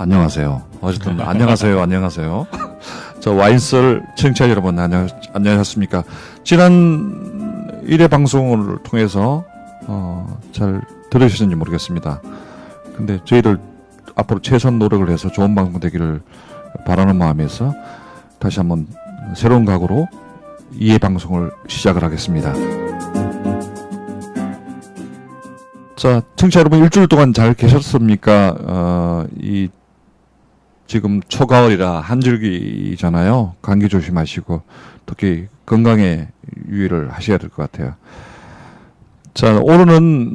안녕하세요. 어쨌든 안녕하세요. 안녕하세요. 저 와인썰 청취자 여러분 안녕하셨습니까? 지난 1회 방송을 통해서 잘 들으셨는지 모르겠습니다. 근데 저희들 앞으로 최선 노력을 해서 좋은 방송 되기를 바라는 마음에서 다시 한번 새로운 각오로 2회 방송을 시작을 하겠습니다. 자, 청취자 여러분 일주일 동안 잘 계셨습니까? 지금 초가을이라 한절기잖아요. 감기 조심하시고 특히 건강에 유의를 하셔야 될 것 같아요. 자, 오늘은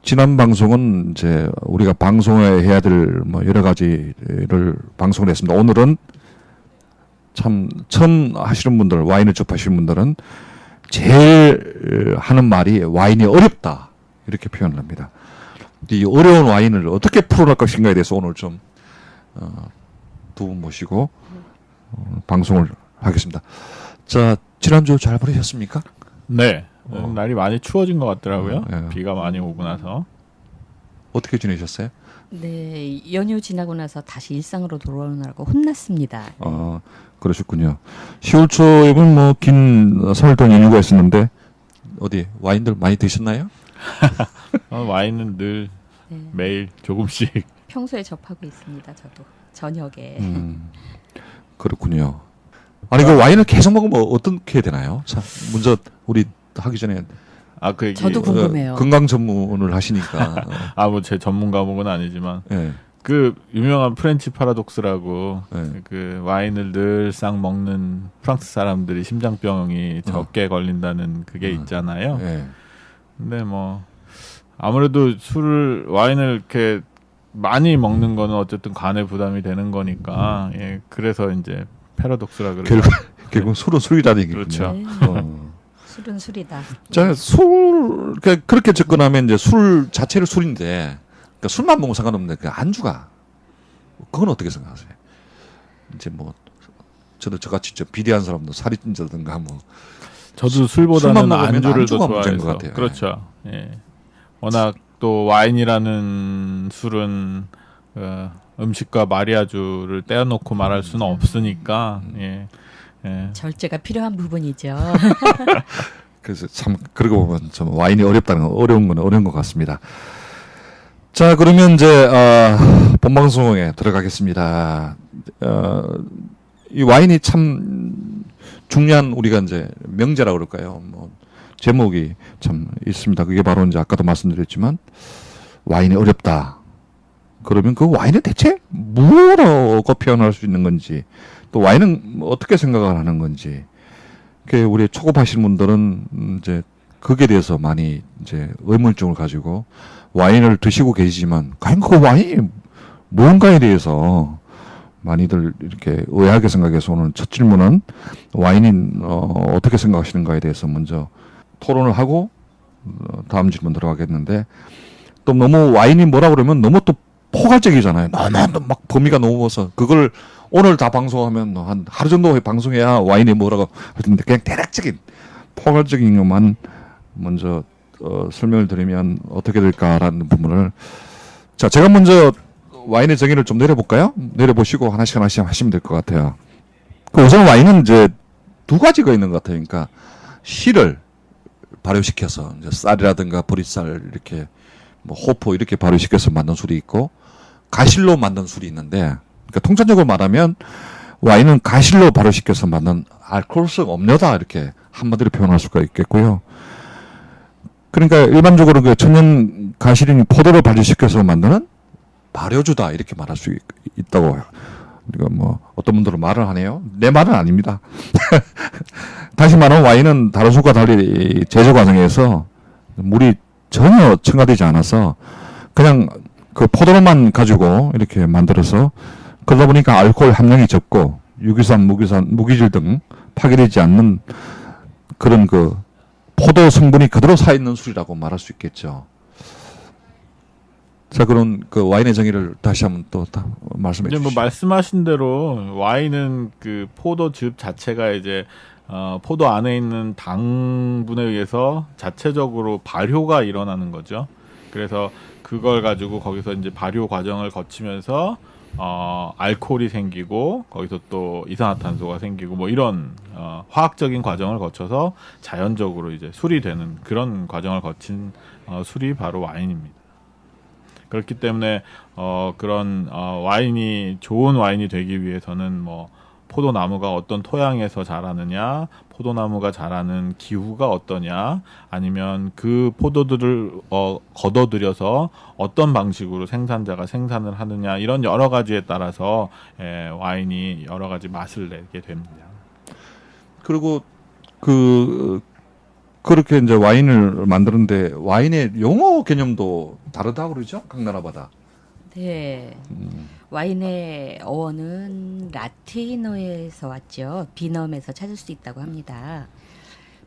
지난 방송은 이제 우리가 방송에 해야 될 뭐 여러 가지를 방송을 했습니다. 오늘은 참 처음 하시는 분들, 와인을 접하시는 분들은 제일 하는 말이 와인이 어렵다 이렇게 표현을 합니다. 이 어려운 와인을 어떻게 풀어낼 것인가에 대해서 오늘 좀 두 분 모시고 방송을 하겠습니다. 자, 지난주 잘 보내셨습니까? 네. 날이 많이 추워진 것 같더라고요. 예. 비가 많이 오고 나서. 어떻게 지내셨어요? 네, 연휴 지나고 나서 다시 일상으로 돌아오느라고 혼났습니다. 그러셨군요. 10월 초에는 뭐 긴 설날 동안 연휴가 있었는데 어디 와인들 많이 드셨나요? 와인은 늘 네, 매일 조금씩. 평소에 접하고 있습니다. 저도 저녁에. 그렇군요. 아니 그 와인을 계속 먹으면 어떻게 해야 되나요? 자, 먼저 우리 하기 전에 그 얘기. 저도 궁금해요. 건강 전문을 하시니까. 뭐 제 전문 과목은 아니지만 예. 그 유명한 프렌치 파라독스라고 네. 그 와인을 늘상 먹는 프랑스 사람들이 심장병이 적게 걸린다는 그게 있잖아요. 예. 근데 뭐 아무래도 와인을 이렇게 많이 먹는 거는 어쨌든 간에 부담이 되는 거니까 예, 그래서 이제 패러독스라 그러죠. 결국 술은 술이라는 얘기군요. 그렇죠. 네, 어. 술은 술이다. 자, 그렇게 접근하면 이제 술 자체를 술인데, 그러니까 술만 먹으면 상관없는데, 그 안주가, 그건 어떻게 생각하세요? 이제 뭐, 저같이 비대한 사람도 살이 찐다든가 뭐. 저도 술보다는 술만 먹으면 안주를 더 안주가 문제인 좋아해서 것 같아요. 그렇죠. 예. 워낙 또 와인이라는 술은 음식과 마리아주를 떼어놓고 말할 수는 없으니까 예. 예. 절제가 필요한 부분이죠. 그래서 참, 그러고 보면 좀 와인이 어렵다는 건 어려운 건 어려운 것 같습니다. 자, 그러면 이제, 본방송에 들어가겠습니다. 이 와인이 참 중요한 우리가 이제 명제라고 그럴까요? 뭐, 제목이 참 있습니다. 그게 바로 이제 아까도 말씀드렸지만, 와인이 어렵다. 그러면 그 와인은 대체 뭐라고 표현할 수 있는 건지, 또 와인은 어떻게 생각을 하는 건지, 우리 초급하시는 분들은 이제 거기에 대해서 많이 이제 의문점을 가지고 와인을 드시고 계시지만, 과연 그 와인이 뭔가에 대해서 많이들 이렇게 의아하게 생각해서 오늘 첫 질문은 와인이 어떻게 생각하시는가에 대해서 먼저 토론을 하고 다음 질문 들어가겠는데, 또 너무 와인이 뭐라 그러면 너무 또 포괄적이잖아요. 너무 막 범위가 넘어서 그걸 오늘 다 방송하면 한 하루 정도 방송해야 와인이 뭐라고 하던데, 그냥 대략적인 포괄적인 것만 먼저 설명을 드리면 어떻게 될까라는 부분을, 자, 제가 먼저 와인의 정의를 좀 내려볼까요? 내려보시고 하나씩 하시면 될 것 같아요. 우선 와인은 이제 두 가지가 있는 것 같아요. 그러니까 씨를 발효시켜서 이제 쌀이라든가 보리쌀 이렇게 뭐 호포 이렇게 발효시켜서 만든 술이 있고, 가실로 만든 술이 있는데, 그러니까 통상적으로 말하면 와인은 가실로 발효시켜서 만든 알코올성 음료다 이렇게 한마디로 표현할 수가 있겠고요. 그러니까 일반적으로 그 천연 가실인 포도를 발효시켜서 만드는 발효주다 이렇게 말할 수 있다고. 그러니까 뭐 어떤 분들은 말을 하네요. 내 말은 아닙니다. 다시 말하면 와인은 다른 술과 달리 제조 과정에서 물이 전혀 첨가되지 않아서 그냥 그 포도로만 가지고 이렇게 만들어서, 그러다 보니까 알코올 함량이 적고 유기산, 무기질 등 파괴되지 않는 그런 그 포도 성분이 그대로 사 있는 술이라고 말할 수 있겠죠. 자, 그런 그 와인의 정의를 다시 한번 또 말씀해 주시죠. 뭐 말씀하신 대로 와인은 그 포도즙 자체가 이제 포도 안에 있는 당분에 의해서 자체적으로 발효가 일어나는 거죠. 그래서 그걸 가지고 거기서 이제 발효 과정을 거치면서 알코올이 생기고 거기서 또 이산화탄소가 생기고 뭐 이런 화학적인 과정을 거쳐서 자연적으로 이제 술이 되는 그런 과정을 거친 술이 바로 와인입니다. 그렇기 때문에 그런 와인이 좋은 와인이 되기 위해서는 뭐 포도나무가 어떤 토양에서 자라느냐, 포도나무가 자라는 기후가 어떠냐, 아니면 그 포도들을 걷어들여서 어떤 방식으로 생산자가 생산을 하느냐, 이런 여러 가지에 따라서 와인이 여러 가지 맛을 내게 됩니다. 그리고 그렇게 이제 와인을 만드는데 와인의 용어 개념도 다르다고 그러죠? 각 나라마다. 네. 와인의 어원은 라틴어에서 왔죠. 비넘에서 찾을 수 있다고 합니다.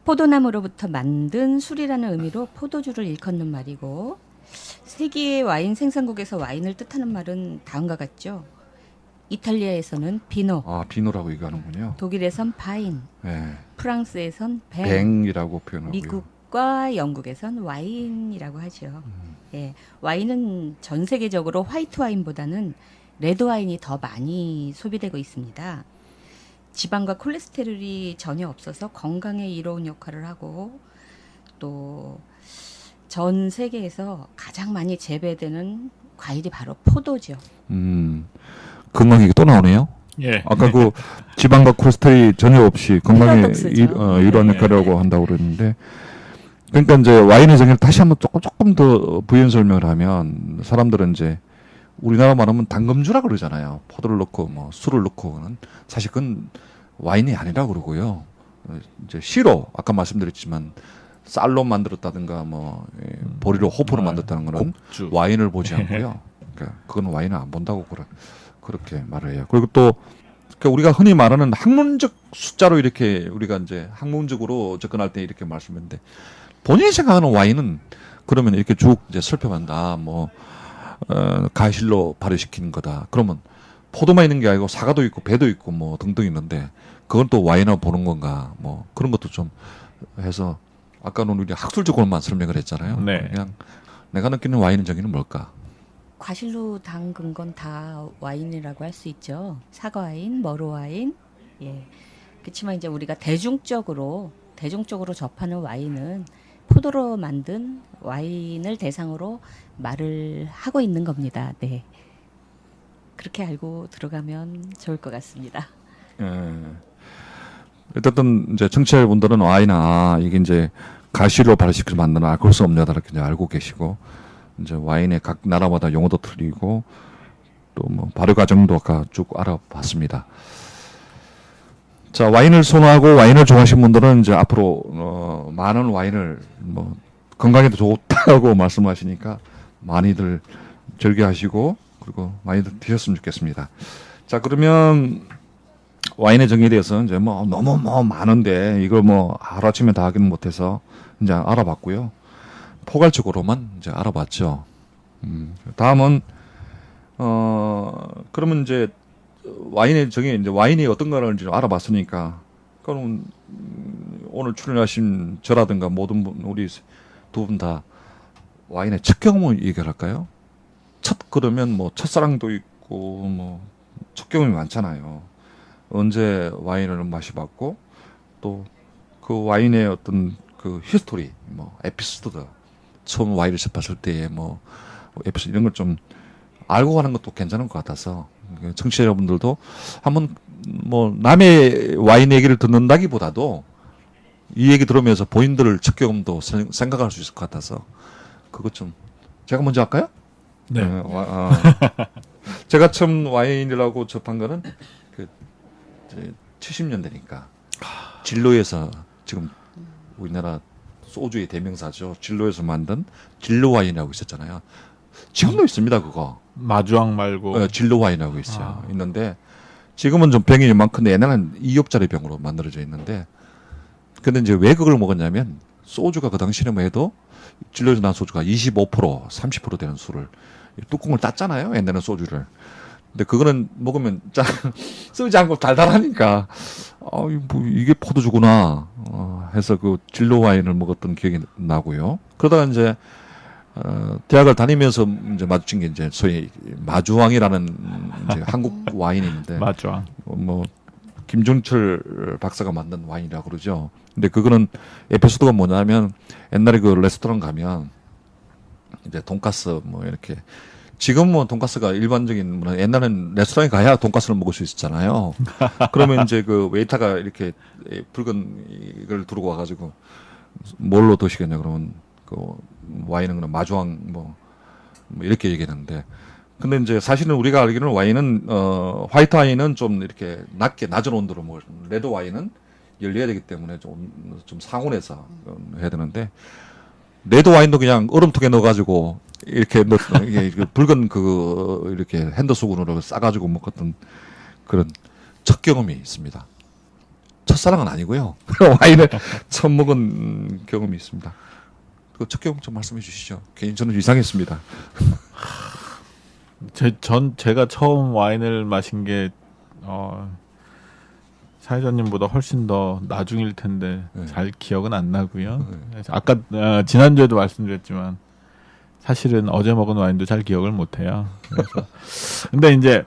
포도나무로부터 만든 술이라는 의미로 포도주를 일컫는 말이고, 세계의 와인 생산국에서 와인을 뜻하는 말은 다음과 같죠. 이탈리아에서는 비노, 아, 비노라고 얘기하는군요. 독일에선 바인, 네. 프랑스에선 뱅, 뱅이라고 표현하고요. 미국과 영국에선 와인이라고 하죠. 예, 와인은 전 세계적으로 화이트 와인보다는 레드 와인이 더 많이 소비되고 있습니다. 지방과 콜레스테롤이 전혀 없어서 건강에 이로운 역할을 하고 또 전 세계에서 가장 많이 재배되는 과일이 바로 포도죠. 건강 얘기 또 나오네요. 예. 아까 그 지방과 콜레스테롤이 전혀 없이 건강에 패러독스죠. 이러한 역할이라고 한다고 그랬는데, 그러니까 이제 와인의 정의를 다시 한번 조금 더 부연 설명을 하면 사람들은 이제 우리나라 말하면 당금주라 그러잖아요. 포도를 넣고 뭐 술을 넣고는 사실 그건 와인이 아니라고 그러고요. 이제 시로 아까 말씀드렸지만 쌀로 만들었다든가 뭐 보리로 호프로 만들었다는 거는 곡주. 와인을 보지 않고요. 그러니까 그건 와인을 안 본다고 그렇게 말을 해요. 그리고 또 그러니까 우리가 흔히 말하는 학문적 숫자로 이렇게 우리가 이제 학문적으로 접근할 때 이렇게 말씀했는데, 본인이 생각하는 와인은 그러면 이렇게 쭉 이제 살펴본다. 뭐 가실로 발효시키는 거다. 그러면 포도만 있는 게 아니고 사과도 있고 배도 있고 뭐 등등 있는데 그건 또 와인하고 보는 건가? 뭐 그런 것도 좀 해서 아까는 우리 학술적으로만 설명을 했잖아요. 네. 그냥 내가 느끼는 와인의 정의는 뭘까? 과실로 담근 건 다 와인이라고 할 수 있죠. 사과 와인, 머루 와인. 예. 그렇지만 이제 우리가 대중적으로 접하는 와인은 포도로 만든 와인을 대상으로 말을 하고 있는 겁니다. 네. 그렇게 알고 들어가면 좋을 것 같습니다. 예. 어쨌든 이제 청취자분들은 와인아 이게 이제 가시로 발효시켜서 만드는 알코올성 음료다 이렇게 이제 알고 계시고, 이제 와인의 각 나라마다 용어도 틀리고 또 뭐 발효 과정도 아까 쭉 알아봤습니다. 자, 와인을 선호하고 와인을 좋아하시는 분들은 이제 앞으로 많은 와인을 뭐 건강에도 좋다고 말씀하시니까 많이들 즐겨하시고 그리고 많이들 드셨으면 좋겠습니다. 자, 그러면 와인의 정의에 대해서 이제 뭐 너무 뭐 많은데 이걸 뭐 하루아침에 다 하기는 못해서 이제 알아봤고요. 포괄적으로만 이제 알아봤죠. 다음은 그러면 이제 와인의 정의, 이제 와인이 어떤 거를 이제 알아봤으니까, 그럼 오늘 출연하신 저라든가 모든 분, 우리 두 분 다 와인의 첫 경험을 얘기할까요? 그러면 뭐 첫사랑도 있고 뭐 첫 경험이 많잖아요. 언제 와인을 마셔봤고 또 그 와인의 어떤 그 히스토리, 뭐 에피소드, 처음 와인을 접했을 때의 뭐 에피소드 이런 걸 좀 알고 가는 것도 괜찮은 것 같아서 청취자 여러분들도 한번 뭐 남의 와인 얘기를 듣는다기보다도 이 얘기 들으면서 본인들을 첫 경험도 생각할 수 있을 것 같아서 그것 좀 제가 먼저 할까요? 네. 제가 처음 와인이라고 접한 거는 그 70년대니까 진로에서 지금 우리나라 소주의 대명사죠. 진로에서 만든 진로 와인이라고 있었잖아요. 지금도 있습니다, 그거. 마주왕 말고 진로 와인이라고 있어요. 있는데 지금은 좀 병이 이만큼데 옛날에는 2엽짜리 병으로 만들어져 있는데, 근데 이제 왜 그걸 먹었냐면 소주가 그 당시에만 해도 진로에서 난 소주가 25% 30% 되는 술을 뚜껑을 땄잖아요. 옛날에는 소주를. 근데 그거는 먹으면 쓰지 않고 달달하니까 뭐 이게 포도주구나 해서 그 진로 와인을 먹었던 기억이 나고요. 그러다가 이제 대학을 다니면서 이제 마주친 게 이제 소위 마주왕이라는 이제 한국 와인이 있는데 맞죠. 뭐 김종철 박사가 만든 와인이라고 그러죠. 근데 그거는 에피소드가 뭐냐면 옛날에 그 레스토랑 가면 이제 돈가스 뭐 이렇게 지금 뭐 돈가스가 일반적인 문화 옛날엔 레스토랑에 가야 돈가스를 먹을 수 있었잖아요. 그러면 이제 그 웨이터가 이렇게 붉은 이걸 두르고 와가지고 뭘로 드시겠냐 그러면 그 와인은 그냥 마주왕 뭐 이렇게 얘기했는데 근데 이제 사실은 우리가 알기로는 와인은 화이트 와인은 좀 이렇게 낮은 온도로 먹을 레드 와인은 열려야 되기 때문에 좀 상온에서 해야 되는데 레드 와인도 그냥 얼음통에 넣어가지고 이렇게 이게 붉은 이렇게 핸드 수건으로 싸가지고 먹었던 그런 첫 경험이 있습니다. 첫사랑은 아니고요. 와인을 처음 먹은 경험이 있습니다. 그 첫 경험 좀 말씀해 주시죠. 괜히 저는 이상했습니다. 제가 처음 와인을 마신 게 사회자님보다 훨씬 더 나중일 텐데 네. 잘 기억은 안 나고요. 아까 지난주에도 말씀드렸지만 사실은 어제 먹은 와인도 잘 기억을 못 해요. 그래서 근데 이제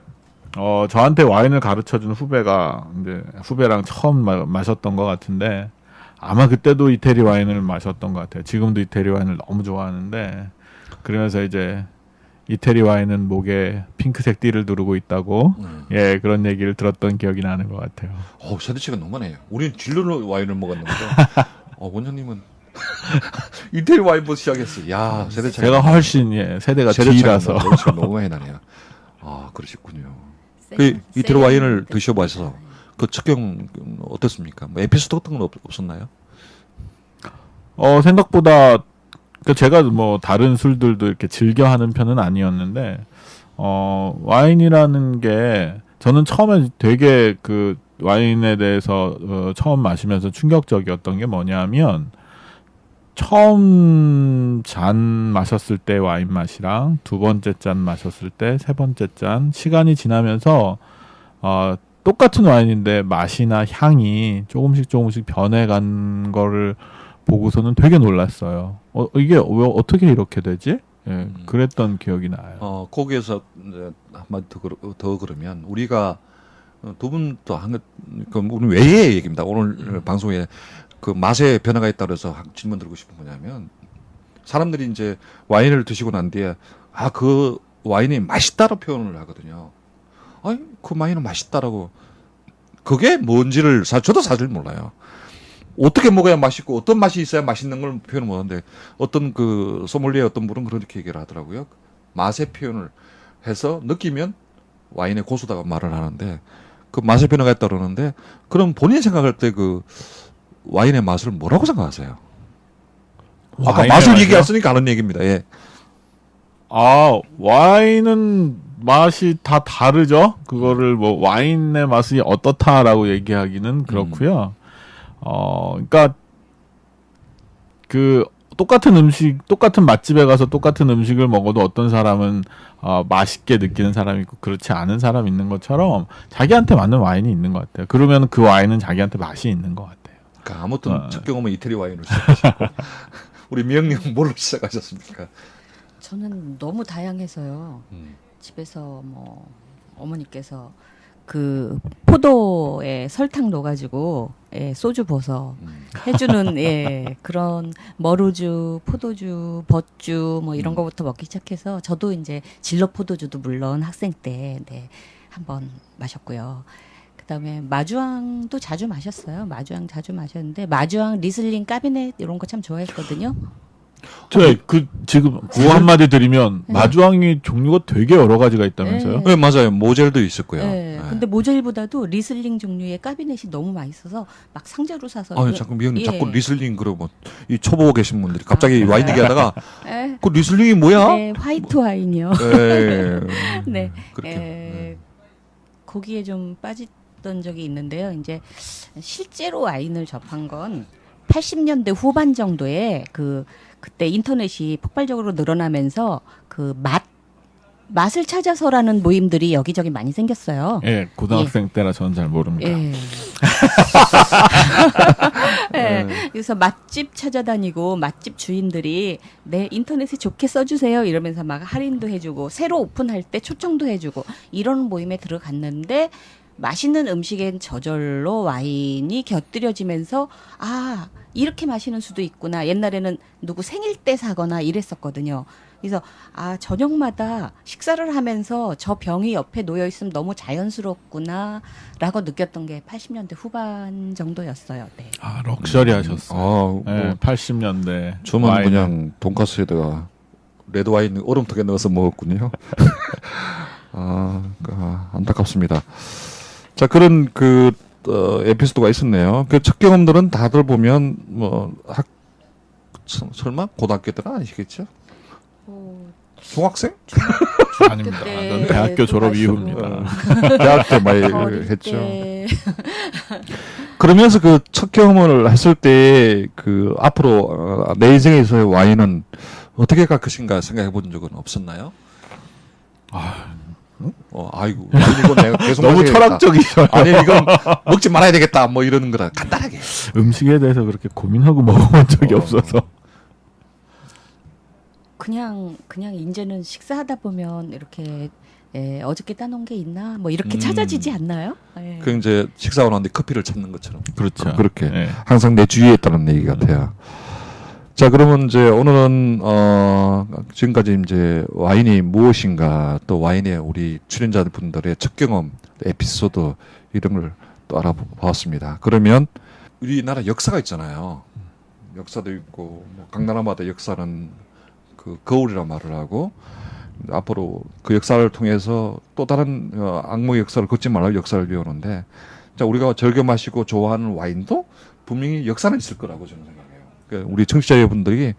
저한테 와인을 가르쳐준 후배가 이제 후배랑 처음 마셨던 것 같은데 아마 그때도 이태리 와인을 마셨던 것 같아요. 지금도 이태리 와인을 너무 좋아하는데 그러면서 이제 이태리 와인은 목에 핑크색 띠를 두르고 있다고 예 그런 얘기를 들었던 기억이 나는 것 같아요. 세대차가 너무하네요. 우리는 진로 와인을 먹었는데 원장님은 이태리 와인부터 시작했어요. 야 세대차. 제가 훨씬 세대가 뒤라서 너무 많이 나네요. 그러셨군요. 그 이태리 와인을 드셔봐서 그 첫 경험 어땠습니까? 뭐 에피소드 같은 건 없었나요? 생각보다 제가 뭐 다른 술들도 이렇게 즐겨 하는 편은 아니었는데 와인이라는 게 저는 처음에 되게 그 와인에 대해서 처음 마시면서 충격적이었던 게 뭐냐면 처음 잔 마셨을 때 와인 맛이랑 두 번째 잔 마셨을 때 세 번째 잔 시간이 지나면서 똑같은 와인인데 맛이나 향이 조금씩 변해간 거를 보고서는 되게 놀랐어요. 이게 왜 어떻게 이렇게 되지? 예, 그랬던 기억이 나요. 거기에서 이제 한마디 더 그러면 우리가 두 분도 우리 외의 얘기입니다. 오늘 방송에 그 맛의 변화가 있다 그래서 질문 드리고 싶은 거냐면 사람들이 이제 와인을 드시고 난 뒤에 그 와인이 맛있다로 표현을 하거든요. 그 와인은 맛있다라고 그게 뭔지를 저도 사실 몰라요. 어떻게 먹어야 맛있고 어떤 맛이 있어야 맛있는 걸 표현을 못하는데 어떤 그 소믈리에 어떤 분은 그렇게 얘기를 하더라고요. 맛의 표현을 해서 느끼면 와인의 고수다가 말을 하는데 그 맛의 변화가 있다 그러는데 그럼 본인이 생각할 때 그 와인의 맛을 뭐라고 생각하세요? 아까 맛을 맛이요? 얘기했으니까 하는 얘기입니다. 예. 와인은 맛이 다 다르죠. 그거를 뭐 와인의 맛이 어떻다라고 얘기하기는 그렇고요. 그러니까 그 똑같은 맛집에 가서 똑같은 음식을 먹어도 어떤 사람은 맛있게 느끼는 사람이 있고 그렇지 않은 사람이 있는 것처럼 자기한테 맞는 와인이 있는 것 같아요. 그러면 그 와인은 자기한테 맛이 있는 것 같아요. 그러니까 아무튼 첫 경험은 이태리 와인으로 시작하셨고 우리 미영님 뭘로 시작하셨습니까? 저는 너무 다양해서요. 집에서 뭐 어머니께서 그 포도에 설탕 넣어가지고 소주 버서 해주는 그런 머루주, 포도주, 버주 뭐 이런 거부터 먹기 시작해서 저도 이제 진로 포도주도 물론 학생 때 한번 마셨고요. 그다음에 마주왕도 자주 마셨어요. 마주왕 자주 마셨는데 마주왕, 리슬링, 까비넷 이런 거 참 좋아했거든요. 지금 구호 한마디 드리면 마주왕이 종류가 되게 여러 가지가 있다면서요? 네, 맞아요. 모젤도 있었고요. 네. 근데 모젤보다도 리슬링 종류의 까비넷이 너무 맛있어서 막 상자로 사서 자꾸 미영님 자꾸 리슬링 그러고 이 초보고 계신 분들이 갑자기 와인 얘기하다가 그 리슬링이 뭐야? 네, 화이트 와인이요. 네. 그렇게. 거기에 좀 빠졌던 적이 있는데요. 이제 실제로 와인을 접한 건 80년대 후반 정도에 그때 인터넷이 폭발적으로 늘어나면서 그 맛을 찾아서라는 모임들이 여기저기 많이 생겼어요. 예, 고등학생 때라 저는 잘 모릅니다. 예. 예. 그래서 맛집 찾아다니고 맛집 주인들이 내 인터넷에 좋게 써주세요 이러면서 막 할인도 해주고 새로 오픈할 때 초청도 해주고 이런 모임에 들어갔는데 맛있는 음식엔 저절로 와인이 곁들여지면서 아 이렇게 마시는 수도 있구나. 옛날에는 누구 생일 때 사거나 이랬었거든요. 그래서 아 저녁마다 식사를 하면서 저 병이 옆에 놓여 있으면 너무 자연스럽구나라고 느꼈던 게 80년대 후반 정도였어요. 네. 아, 럭셔리 하셨어요. 아, 예, 뭐 80년대. 저는 그냥 돈가스에다가 레드 와인 얼음통에 넣어서 먹었군요. 안타깝습니다. 자, 그런 에피소드가 있었네요. 그 첫 경험들은 다들 보면 설마 고등학교 때는 아니시겠죠? 중학생? 아닙니다. 그때 넌 대학교 또 졸업 마시고. 이후입니다. 대학 때 많이 어릴 했죠. 때 그러면서 그 첫 경험을 했을 때 앞으로 내 인생에서의 와인은 어떻게 갈 것인가 생각해 본 적은 없었나요? 아이고 이거 내가 계속 너무 마셔야겠다. 철학적이셔요. 아니 이건 먹지 말아야 되겠다 뭐 이러는 거라 간단하게. 음식에 대해서 그렇게 고민하고 먹어본 적이 없어서. 그냥 이제는 식사하다 보면 이렇게 어저께 따놓은 게 있나 뭐 이렇게 찾아지지 않나요? 예. 그 이제 식사하고 나는데 커피를 찾는 것처럼. 그렇죠. 그렇게 예. 항상 내 주위에 있다는 얘기 같아요. 자, 그러면 이제 오늘은 지금까지 이제 와인이 무엇인가 또 와인의 우리 출연자분들의 첫 경험, 에피소드 이런 걸 또 알아보았습니다. 그러면 우리나라 역사가 있잖아요. 역사도 있고 뭐 각 나라마다 역사는 그 거울이란 말을 하고 앞으로 그 역사를 통해서 또 다른 악몽의 역사를 걷지 말라고 역사를 배우는데 자 우리가 즐겨 마시고 좋아하는 와인도 분명히 역사는 있을 거라고 저는 생각해요. 그러니까 우리 청취자분들이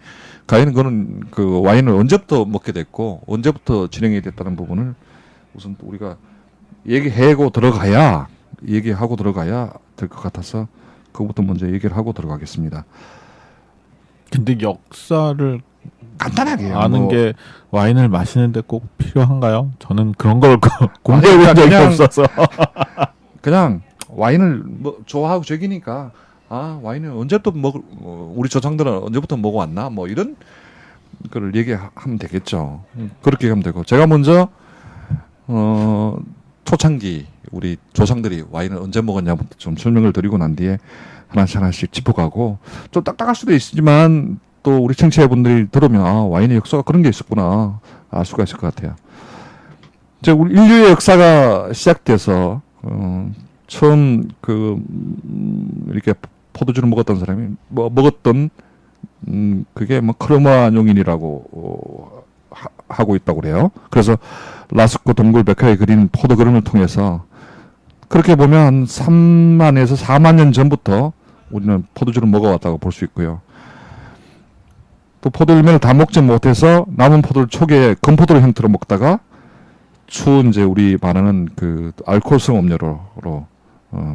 과연 그는 그 와인을 언제부터 먹게 됐고 언제부터 진행이 됐다는 부분을 우선 또 우리가 얘기하고 들어가야 될 것 같아서 그것부터 먼저 얘기를 하고 들어가겠습니다. 근데 역사를 간단하게 아는 뭐 게 와인을 마시는데 꼭 필요한가요? 저는 그런 걸 공부해 본 적이 그냥- 없어서. 그냥 와인을 뭐 좋아하고 즐기니까 와인을 언제부터 우리 조상들은 언제부터 먹어왔나 뭐 이런 거를 얘기하면 되겠죠. 그렇게 하면 되고 제가 먼저 초창기 우리 조상들이 와인을 언제 먹었냐부터 좀 설명을 드리고 난 뒤에 하나씩 짚어가고 좀 딱딱할 수도 있지만 또 우리 청취자분들이 들으면 와인의 역사가 그런 게 있었구나 알 수가 있을 것 같아요. 이제 우리 인류의 역사가 시작돼서 처음 이렇게 포도주를 먹었던 사람이 먹었던 그게 크로마뇽인이라고 하고 있다고 그래요. 그래서 라스코 동굴 백화에 그린 포도 그림을 통해서 그렇게 보면 한 3만에서 4만 년 전부터 우리는 포도주를 먹어왔다고 볼 수 있고요. 또 포도 열매를 다 먹지 못해서 남은 포도를 초기에 건포도 형태로 먹다가 추후 이제 우리 말하는 그 알코올성 음료로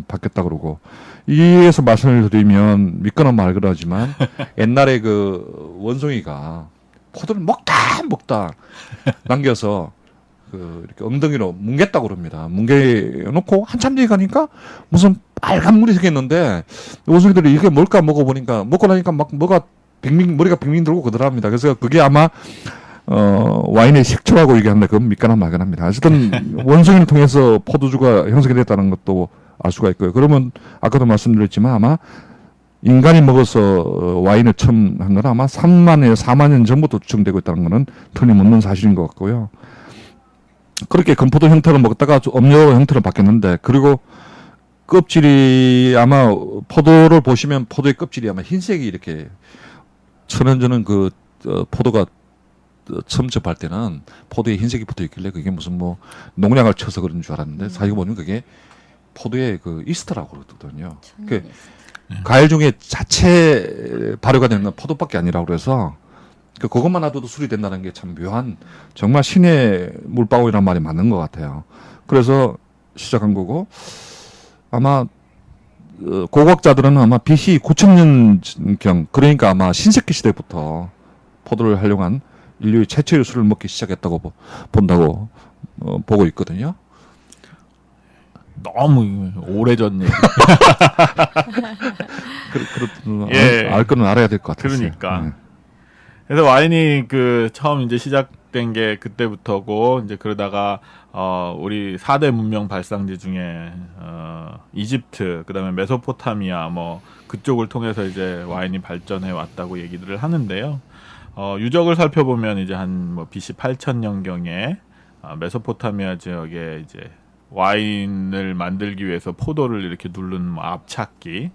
바뀌었다 그러고 이에서 말씀을 드리면 믿거나 말거나 하지만 옛날에 그 원숭이가 포도를 먹다 남겨서 이렇게 엉덩이로 뭉갰다고 그럽니다. 뭉개놓고 한참 뒤에 가니까 무슨 빨간 물이 생겼는데 원숭이들이 이게 뭘까 먹어보니까 먹고 나니까 막 머리가 빙빙 돌고 그러더랍니다. 그래서 그게 아마 와인의 식초라고 얘기하는데 그건 믿거나 말거나 합니다. 어쨌든 원숭이를 통해서 포도주가 형성이 됐다는 것도 알 수가 있고요. 그러면 아까도 말씀드렸지만 아마 인간이 먹어서 와인을 처음 한 건 아마 3만에서 4만 년 전부터 추정되고 있다는 것은 틀림없는 사실인 것 같고요. 그렇게 건포도 형태로 먹다가 음료 형태로 바뀌었는데 그리고 껍질이 아마 포도를 보시면 포도의 껍질이 아마 흰색이 이렇게 천연저는 포도가 처음 접할 때는 포도에 흰색이 붙어 있길래 그게 무슨 농약을 쳐서 그런 줄 알았는데 사실 보면 그게 포도의 그 이스트라고 그러거든요. 그 과일 중에 자체 발효가 되는 건 포도밖에 아니라고 그래서 그것만 놔둬도 술이 된다는 게 참 묘한 정말 신의 물방울이라는 말이 맞는 것 같아요. 그래서 시작한 거고 아마 고고학자들은 아마 BC 9,000년경 그러니까 아마 신석기 시대부터 포도를 활용한 인류의 최초의 술을 먹기 시작했다고 본다고 보고 있거든요. 너무 오래전 얘기. 예. 알 거는 알아야 될 것 같아요. 그러니까. 그래서 와인이 처음 이제 시작된 게 그때부터고, 이제 그러다가, 우리 4대 문명 발상지 중에, 이집트, 그 다음에 메소포타미아, 그쪽을 통해서 이제 와인이 발전해 왔다고 얘기들을 하는데요. 유적을 살펴보면 이제 BC 8000년경에, 메소포타미아 지역에 이제 와인을 만들기 위해서 포도를 이렇게 누른 압착기,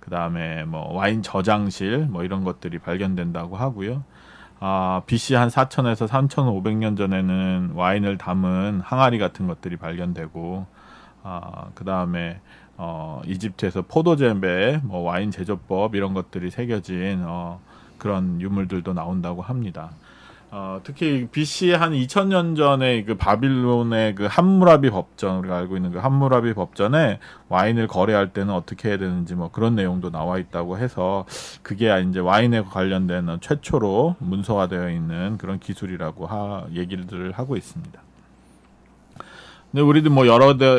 그 다음에 와인 저장실, 이런 것들이 발견된다고 하고요. BC 한 4000에서 3500년 전에는 와인을 담은 항아리 같은 것들이 발견되고, 그 다음에, 이집트에서 포도재배, 와인 제조법, 이런 것들이 새겨진, 그런 유물들도 나온다고 합니다. 특히 BC 한 2000년 전에 바빌론의 함무라비 법전, 우리가 알고 있는 함무라비 법전에 와인을 거래할 때는 어떻게 해야 되는지 그런 내용도 나와 있다고 해서 그게 이제 와인에 관련된 최초로 문서화되어 있는 그런 기술이라고 얘기를 하고 있습니다. 근데 우리도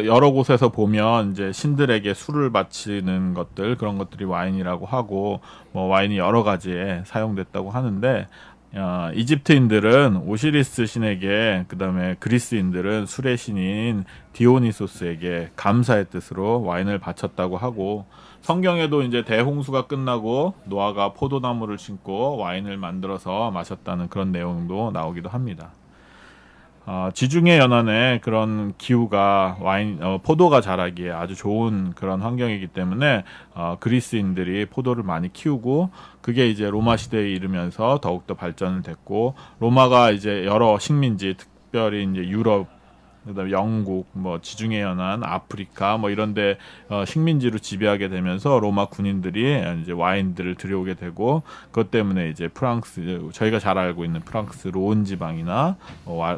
여러 곳에서 보면 이제 신들에게 술을 바치는 것들, 그런 것들이 와인이라고 하고, 와인이 여러 가지에 사용됐다고 하는데, 이집트인들은 오시리스 신에게, 그 다음에 그리스인들은 술의 신인 디오니소스에게 감사의 뜻으로 와인을 바쳤다고 하고, 성경에도 이제 대홍수가 끝나고 노아가 포도나무를 심고 와인을 만들어서 마셨다는 그런 내용도 나오기도 합니다. 지중해 연안에 그런 기후가 포도가 자라기에 아주 좋은 그런 환경이기 때문에, 그리스인들이 포도를 많이 키우고, 그게 이제 로마 시대에 이르면서 더욱더 발전을 됐고, 로마가 이제 여러 식민지, 특별히 이제 유럽, 그다음에 영국, 지중해 연안, 아프리카, 이런데 식민지로 지배하게 되면서 로마 군인들이 이제 와인들을 들여오게 되고, 그것 때문에 이제 프랑스, 저희가 잘 알고 있는 프랑스 로온 지방이나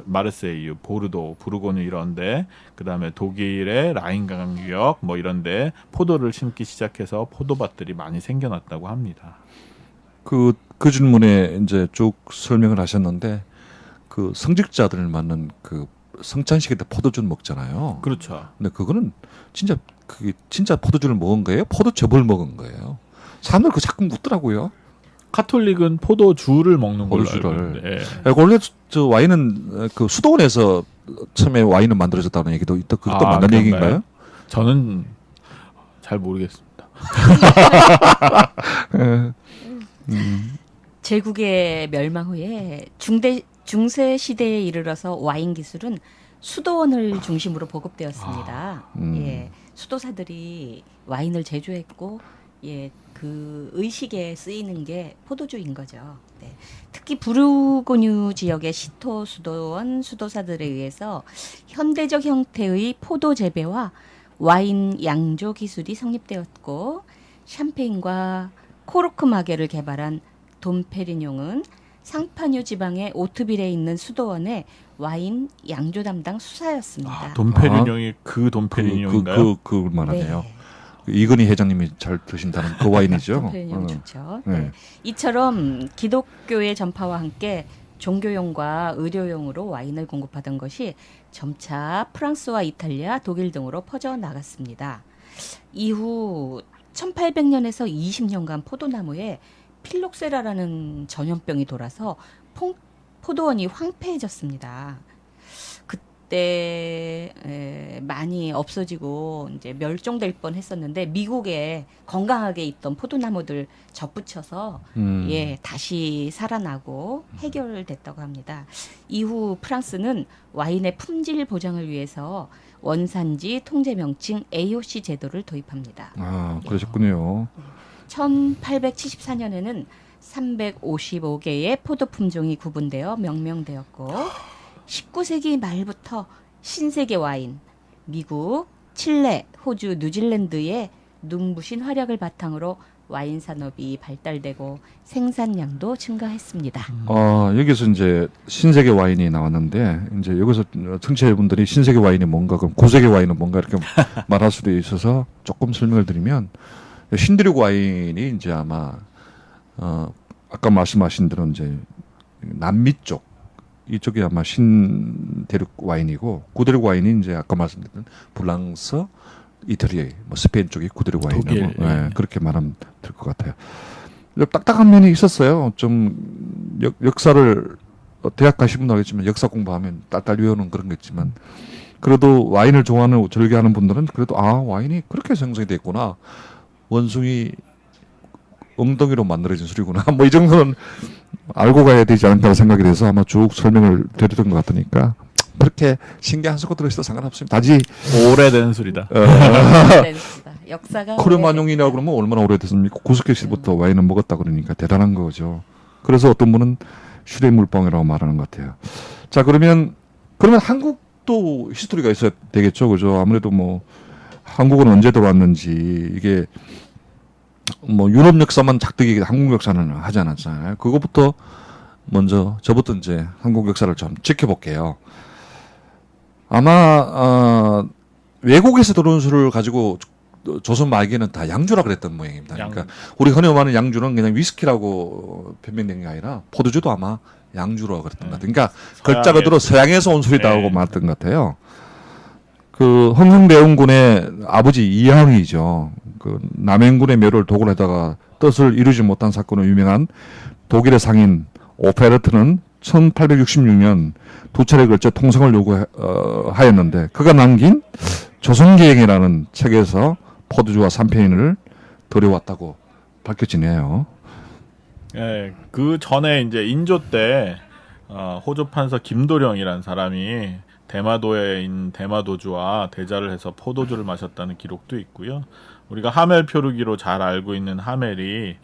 마르세유, 보르도, 부르고뉴 이런데, 그다음에 독일의 라인강 유역 이런데 포도를 심기 시작해서 포도밭들이 많이 생겨났다고 합니다. 그 질문에 이제 쭉 설명을 하셨는데, 성직자들 맞는 성찬식에 때 포도주를 먹잖아요. 그렇죠. 근데 그거는 진짜 포도주를 먹은 거예요? 포도즙을 먹은 거예요? 사람들 자꾸 묻더라고요. 카톨릭은 포도주를 먹는 걸로 알고 포도주를. 있는데. 원래 저 와인은 수도원에서 처음에 와인을 만들어졌다는 얘기도 그것도 맞는 그런가요? 얘기인가요? 저는 잘 모르겠습니다. 제국의 멸망 후에 중세 시대에 이르러서 와인 기술은 수도원을 중심으로 보급되었습니다. 예, 수도사들이 와인을 제조했고, 예, 그 의식에 쓰이는 게 포도주인 거죠. 네. 특히 부르고뉴 지역의 시토 수도원 수도사들에 의해서 현대적 형태의 포도 재배와 와인 양조 기술이 성립되었고, 샴페인과 코르크 마게를 개발한 돈페리뇽은 상파뉴 지방의 오트빌에 있는 수도원의 와인 양조 담당 수사였습니다. 돈페리뇽이 돈페리뇽인가요? 그걸 말하네요. 네. 이건희 회장님이 잘 드신다는 그 와인이죠. 돈페리뇽 좋죠. 네. 네. 이처럼 기독교의 전파와 함께 종교용과 의료용으로 와인을 공급하던 것이 점차 프랑스와 이탈리아, 독일 등으로 퍼져 나갔습니다. 이후 1800년에서 20년간 포도나무에 필록세라라는 전염병이 돌아서 포도원이 황폐해졌습니다. 그때 많이 없어지고 이제 멸종될 뻔했었는데 미국에 건강하게 있던 포도나무들 접붙여서 다시 살아나고 해결됐다고 합니다. 이후 프랑스는 와인의 품질 보장을 위해서 원산지 통제 명칭 AOC 제도를 도입합니다. 그러셨군요. 1874년에는 355개의 포도 품종이 구분되어 명명되었고, 19세기 말부터 신세계 와인, 미국, 칠레, 호주, 뉴질랜드의 눈부신 활약을 바탕으로 와인 산업이 발달되고 생산량도 증가했습니다. 여기서 이제 신세계 와인이 나왔는데, 이제 여기서 청취자분들이 신세계 와인이 뭔가, 그럼 고세계 와인은 뭔가 이렇게 말할 수도 있어서 조금 설명을 드리면, 신드륙 와인이 이제 아마, 아까 말씀하신 대로 이제 남미 쪽, 이쪽이 아마 신대륙 와인이고 구대륙 와인이 이제 아까 말씀드린 프랑스, 이태리, 뭐 스페인 쪽이 구대륙 와인이고 독일, 예. 그렇게 말하면 될 것 같아요. 딱딱한 면이 있었어요. 좀 역사를 대학 가신 분도 알겠지만 역사 공부하면 딸딸 외우는 그런 게 있지만 그래도 와인을 좋아하는 즐겨하는 분들은 그래도 와인이 그렇게 생성이 됐구나. 원숭이 엉덩이로 만들어진 술이구나. 뭐 이 정도는 알고 가야 되지 않을까 생각이 돼서 아마 쭉 설명을 드렸던 것 같으니까 그렇게 신기한 섞어 들어있어도 상관없습니다. 다지 오래된 술이다. 오래됐습니다. 역사가 크르마뇽이라고 그러면 얼마나 오래됐습니까? 구스케 씨부터 와인을 먹었다 그러니까 대단한 거죠. 그래서 어떤 분은 슈레 물방이라고 말하는 것 같아요. 자, 그러면 한국도 히스토리가 있어야 되겠죠. 그죠? 아무래도 뭐 한국은 언제 들어왔는지 이게 뭐 유럽 역사만 작득이 한국 역사는 하지 않았잖아요. 그거부터 먼저 저부터 이제 한국 역사를 좀 지켜볼게요. 아마 외국에서 들어온 술을 가지고 조선 말기에는 다 양주라 그랬던 모양입니다. 그러니까 우리 흔히 말하는 양주는 그냥 위스키라고 변명된 게 아니라 포도주도 아마 양주라고 그랬던 것 같아요. 그러니까 글자 그대로 서양에서 온 술이다고 네. 말했던 것 같아요. 그 흥흥대원군의 아버지 이항이죠. 그 남행군의 묘를 독을하다가 뜻을 이루지 못한 사건으로 유명한 독일의 상인 오페르트는 1866년 두 차례 걸쳐 통성을 요구하였는데 그가 남긴 조선계행이라는 책에서 포도주와 삼페인을 들여왔다고 밝혀지네요. 예, 그 전에 이제 인조 때 호조 판서 김도령이라는 사람이 대마도에 있는 대마도주와 대자를 해서 포도주를 마셨다는 기록도 있고요. 우리가 하멜 표류기로 잘 알고 있는 하멜이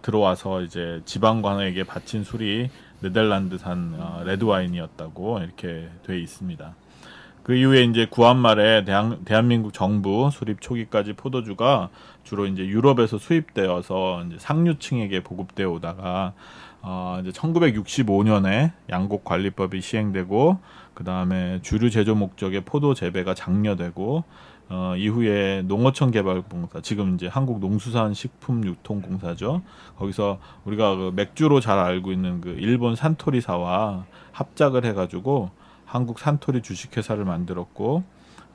들어와서 이제 지방관에게 바친 술이 네덜란드산 레드 와인이었다고 이렇게 돼 있습니다. 그 이후에 이제 구한말에 대한민국 정부 수립 초기까지 포도주가 주로 이제 유럽에서 수입되어서 이제 상류층에게 보급되어 오다가 이제 1965년에 양곡관리법이 시행되고 그 다음에 주류 제조 목적의 포도 재배가 장려되고 이후에 농어촌개발공사 지금 이제 한국농수산식품유통공사죠. 거기서 우리가 그 맥주로 잘 알고 있는 그 일본 산토리사와 합작을 해가지고 한국 산토리 주식회사를 만들었고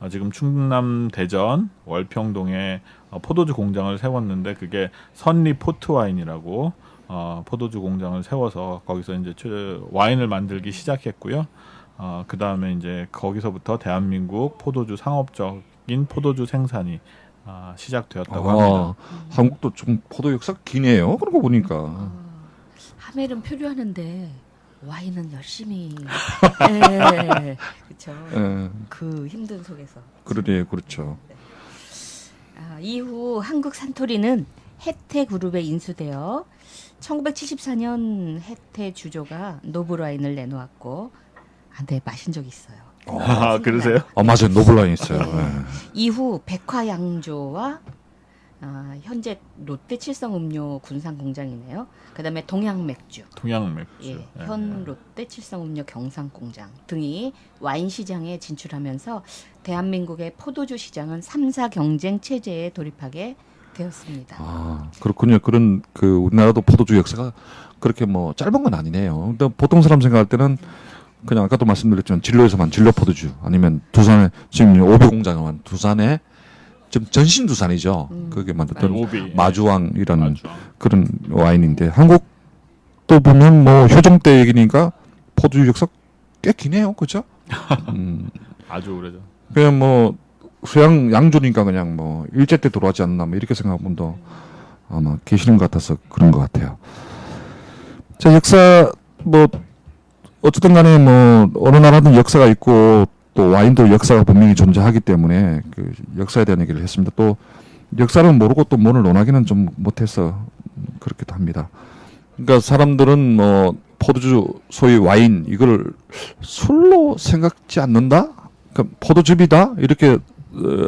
지금 충남 대전 월평동에 포도주 공장을 세웠는데 그게 선리 포트와인이라고 포도주 공장을 세워서 거기서 이제 와인을 만들기 시작했고요. 그 다음에 이제 거기서부터 대한민국 포도주 상업적인 포도주 생산이 시작되었다고 합니다. 한국도 좀 포도 역사가 기네요. 그러고 보니까. 하멜은 표류하는데 와인은 열심히. 네, 그렇죠. 그 힘든 속에서. 그렇죠. 이후 한국 산토리는 혜태 그룹에 인수되어 1974년 혜태 주조가 노블 와인을 내놓았고, 네, 마신 적이 있어요. 그러세요? 맞아요. 노블라인 있어요. 이후 백화양조와 현재 롯데 칠성음료 군산 공장이네요. 그다음에 동양맥주, 예, 현 롯데 칠성음료 경산 공장 등이 와인 시장에 진출하면서 대한민국의 포도주 시장은 3사 경쟁 체제에 돌입하게 되었습니다. 그렇군요. 그런 우리나라도 포도주 역사가 그렇게 뭐 짧은 건 아니네요. 근데 보통 사람 생각할 때는 그냥 아까도 말씀드렸지만 진로에서만 진로 포도주 아니면 두산에 지금 오비 공장은 두산에 좀 전신 두산이죠. 그게 만들던 마주왕이라는 그런 와인인데 한국도 보면 뭐 효정 때 얘기니까 포도주 역사 꽤 기네요, 그렇죠? 아주 오래죠. 그냥 뭐 수양 양주니까 그냥 뭐 일제 때 들어왔지 않나 뭐 이렇게 생각하는 분도 아마 계시는 것 같아서 그런 것 같아요. 자, 역사 뭐 어쨌든 간에 뭐 어느 나라든 역사가 있고 또 와인도 역사가 분명히 존재하기 때문에 그 역사에 대한 얘기를 했습니다. 또 역사를 모르고 또 뭐를 논하기는 좀 못해서 그렇기도 합니다. 그러니까 사람들은 뭐 포도주 소위 와인 이걸 술로 생각지 않는다? 그러니까 포도즙이다? 이렇게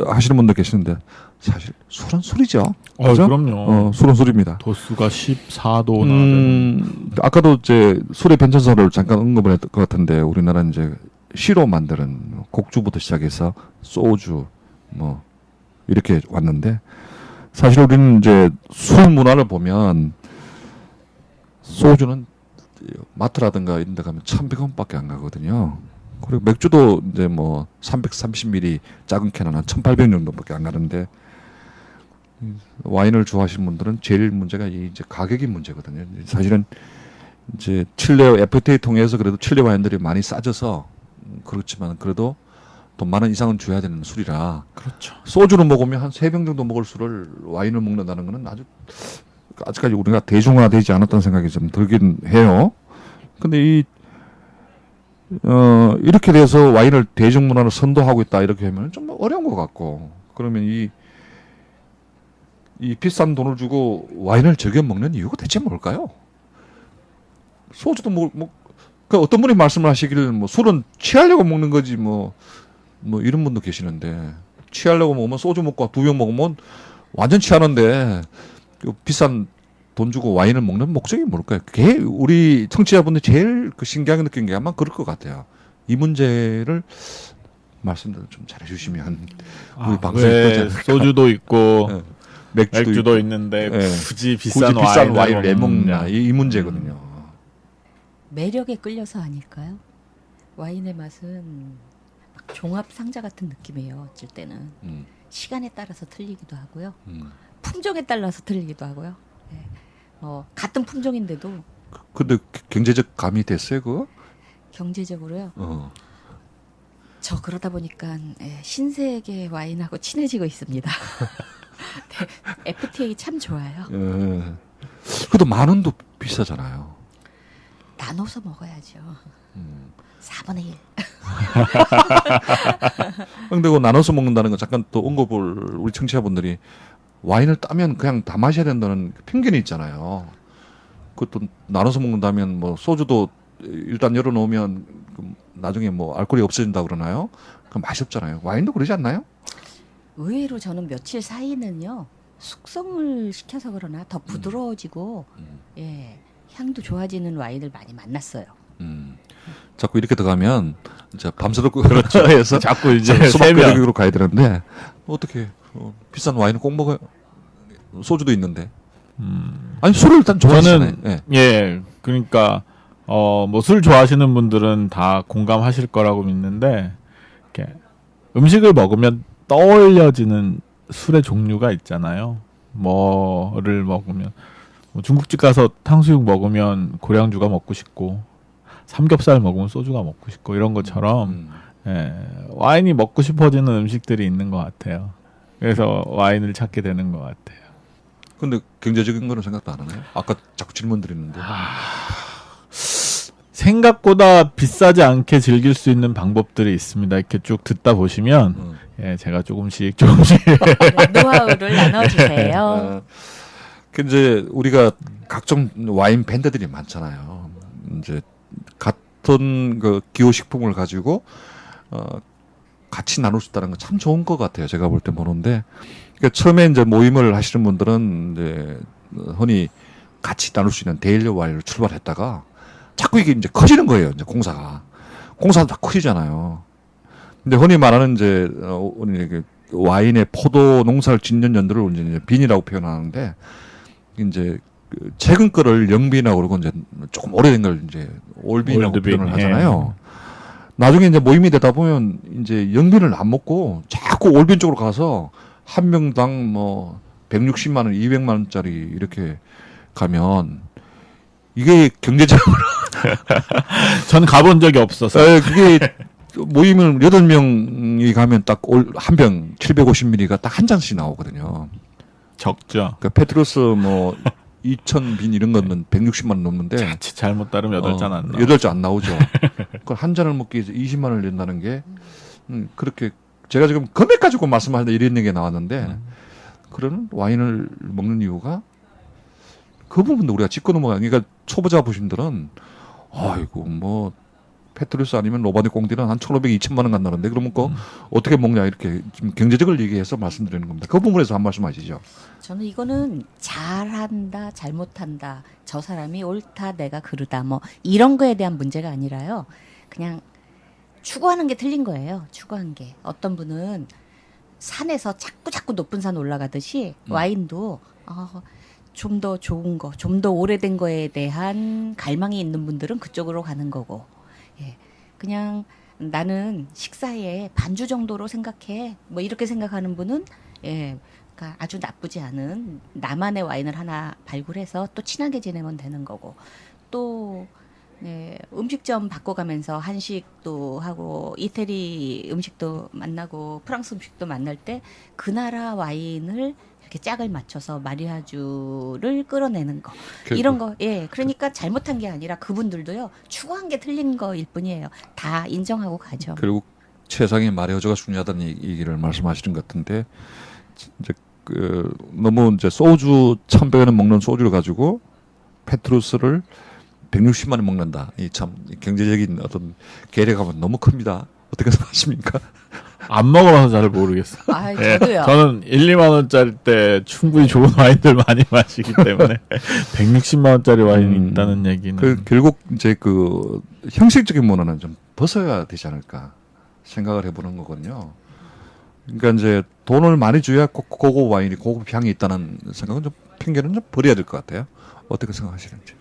하시는 분들 계시는데 사실 술은 술이죠. 그죠? 그럼요. 술은 술입니다. 도수가 14도나 아까도 이제 술의 변천사를 잠깐 언급을 했던 것 같은데 우리나라는 이제 시로 만드는 곡주부터 시작해서 소주 뭐 이렇게 왔는데 사실 우리는 이제 술 문화를 보면 소주는 마트라든가 이런 데 가면 1,100원밖에 안 가거든요. 그리고 맥주도 이제 뭐 330ml 작은 캔은 한 1,800 정도밖에 안 가는데 와인을 좋아하시는 분들은 제일 문제가 이제 가격이 문제거든요. 사실은 이제 칠레 FTA 통해서 그래도 칠레 와인들이 많이 싸져서 그렇지만 그래도 돈 10,000원 이상은 줘야 되는 술이라 그렇죠. 소주를 먹으면 한 3병 정도 먹을 술을 와인을 먹는다는 거는 아주 아직까지 우리가 대중화되지 않았다는 생각이 좀 들긴 해요. 근데 이렇게 돼서 와인을 대중문화로 선도하고 있다 이렇게 하면 좀 어려운 것 같고 그러면 이 비싼 돈을 주고 와인을 즐겨 먹는 이유가 대체 뭘까요? 소주도 그 어떤 분이 말씀을 하시기를 뭐 술은 취하려고 먹는 거지 뭐 이런 분도 계시는데 취하려고 먹으면 소주 먹고 2병 먹으면 완전 취하는데 그 비싼 돈 주고 와인을 먹는 목적이 뭘까요? 그게 우리 청취자분들 제일 그 신기하게 느낀 게 아마 그럴 것 같아요. 이 문제를 말씀을 좀 잘해주시면 우리 방송에 왜 소주도 있고 네. 맥주도 있는데 네. 굳이 비싼 와인을 왜 먹나 이 문제거든요. 매력에 끌려서 아닐까요? 와인의 맛은 막 종합 상자 같은 느낌이에요. 어쩔 때는 시간에 따라서 틀리기도 하고요. 품종에 따라서 틀리기도 하고요. 네. 같은 품종인데도 근데 경제적 감이 됐어요, 그거? 경제적으로요. 저 그러다 보니까 신세계 와인하고 친해지고 있습니다. 네, FTA 참 좋아요. 그래도 10,000원도 비싸잖아요. 나눠서 먹어야죠. 4분의 1. 근데 그 나눠서 먹는다는 건 잠깐 또 언급을 우리 청취자분들이 와인을 따면 그냥 다 마셔야 된다는 편견이 있잖아요. 그것도 나눠서 먹는다면 뭐 소주도 일단 열어놓으면 나중에 뭐 알코올이 없어진다 그러나요? 그럼 맛이 없잖아요. 와인도 그러지 않나요? 의외로 저는 며칠 사이는요 숙성을 시켜서 그러나 더 부드러워지고 예 향도 좋아지는 와인을 많이 만났어요. 자꾸 이렇게 들어가면 이제 밤새도록 그렇죠. 해서 자꾸 이제 수박교육으로 가야 되는데 어떻게 비싼 와인은 꼭 먹어요. 소주도 있는데. 아니 술을 일단 좋아하시잖아요. 저는 그러니까 뭐 술 좋아하시는 분들은 다 공감하실 거라고 믿는데 이렇게 음식을 먹으면 떠올려지는 술의 종류가 있잖아요. 뭐를 먹으면 뭐 중국집 가서 탕수육 먹으면 고량주가 먹고 싶고 삼겹살 먹으면 소주가 먹고 싶고 이런 것처럼 와인이 먹고 싶어지는 음식들이 있는 것 같아요. 그래서 와인을 찾게 되는 것 같아요. 근데 경제적인 거는 생각도 안 하나요? 아까 자꾸 질문 드리는데. 생각보다 비싸지 않게 즐길 수 있는 방법들이 있습니다. 이렇게 쭉 듣다 보시면 제가 조금씩 노하우를 나눠주세요. 이제 우리가 각종 와인 밴드들이 많잖아요. 이제 같은 그 기호식품을 가지고 같이 나눌 수 있다는 건 참 좋은 것 같아요. 제가 볼 때 보는데 그러니까 처음에 이제 모임을 하시는 분들은 이제 흔히 같이 나눌 수 있는 데일리 와인을 출발했다가 자꾸 이게 이제 커지는 거예요. 이제 공사가 다 커지잖아요. 근데 흔히 말하는 이제 와인의 포도 농사를 짓는 연도를 이제 빈이라고 표현하는데 이제 최근 거를 영빈이라고 그러고 이제 조금 오래된 걸 이제 올빈이라고 올드빈, 표현을 하잖아요. 나중에 이제 모임이 되다 보면 이제 영빈을 안 먹고 자꾸 올빈 쪽으로 가서 한 명당 뭐 160만 원, 200만 원짜리 이렇게 가면 이게 경제적으로 전 가본 적이 없어서 그게 모임을 8명이 가면 딱 한 병 750ml가 딱 한 잔씩 나오거든요. 적죠. 그러니까 페트로스 뭐 2,000빈 이런 거는 160만 원 넘는데 자칫 잘못 따르면 8잔 안 나와요. 8잔 안 나오죠. 그걸 한 잔을 먹기 위해서 20만 원을 낸다는 게 그렇게 제가 지금 금액 가지고 말씀하는데 이런 얘기가 나왔는데 그런 와인을 먹는 이유가 그 부분도 우리가 짚고 넘어가요. 그러니까 초보자 보신들은 아이고 뭐 페트루스 아니면 로바디 꽁디는 한 1,500, 2,000만 원 간다는데 그러면 그 어떻게 먹냐 이렇게 좀 경제적을 얘기해서 말씀드리는 겁니다. 그 부분에서 한 말씀 하시죠. 저는 이거는 잘한다, 잘못한다, 저 사람이 옳다, 내가 그르다, 뭐 이런 거에 대한 문제가 아니라요. 그냥 추구하는 게 틀린 거예요. 추구한 게. 어떤 분은 산에서 자꾸 높은 산 올라가듯이 와인도 좀 더 좋은 거, 좀 더 오래된 거에 대한 갈망이 있는 분들은 그쪽으로 가는 거고, 예. 그냥 나는 식사에 반주 정도로 생각해. 뭐 이렇게 생각하는 분은, 예. 그러니까 아주 나쁘지 않은 나만의 와인을 하나 발굴해서 또 친하게 지내면 되는 거고, 또, 네, 음식점 바꿔가면서 한식도 하고 이태리 음식도 만나고 프랑스 음식도 만날 때 그 나라 와인을 이렇게 짝을 맞춰서 마리아주를 끌어내는 거 이런 거 예 그러니까 잘못한 게 아니라 그분들도요 추구한 게 틀린 거일 뿐이에요. 다 인정하고 가죠. 결국 최상의 마리아주가 중요하다는 얘기를 말씀하시는 것 같은데 이제 너무 이제 소주 1,100원에 먹는 소주를 가지고 페트루스를 160만 원 먹는다. 이 참 경제적인 어떤 계략하면 너무 큽니다. 어떻게 생각하십니까? 안 먹어봐서 잘 모르겠어요. 아, 저도요. 저는 1, 2만 원짜리 때 충분히 좋은 와인들 많이 마시기 때문에 160만 원짜리 와인이 있다는 얘기는 결국 이제 그 형식적인 문화는 좀 벗어야 되지 않을까 생각을 해보는 거거든요. 그러니까 이제 돈을 많이 줘야 고급 와인이 고급 향이 있다는 생각은 좀 편견은 좀 버려야 될 것 같아요. 어떻게 생각하시는지?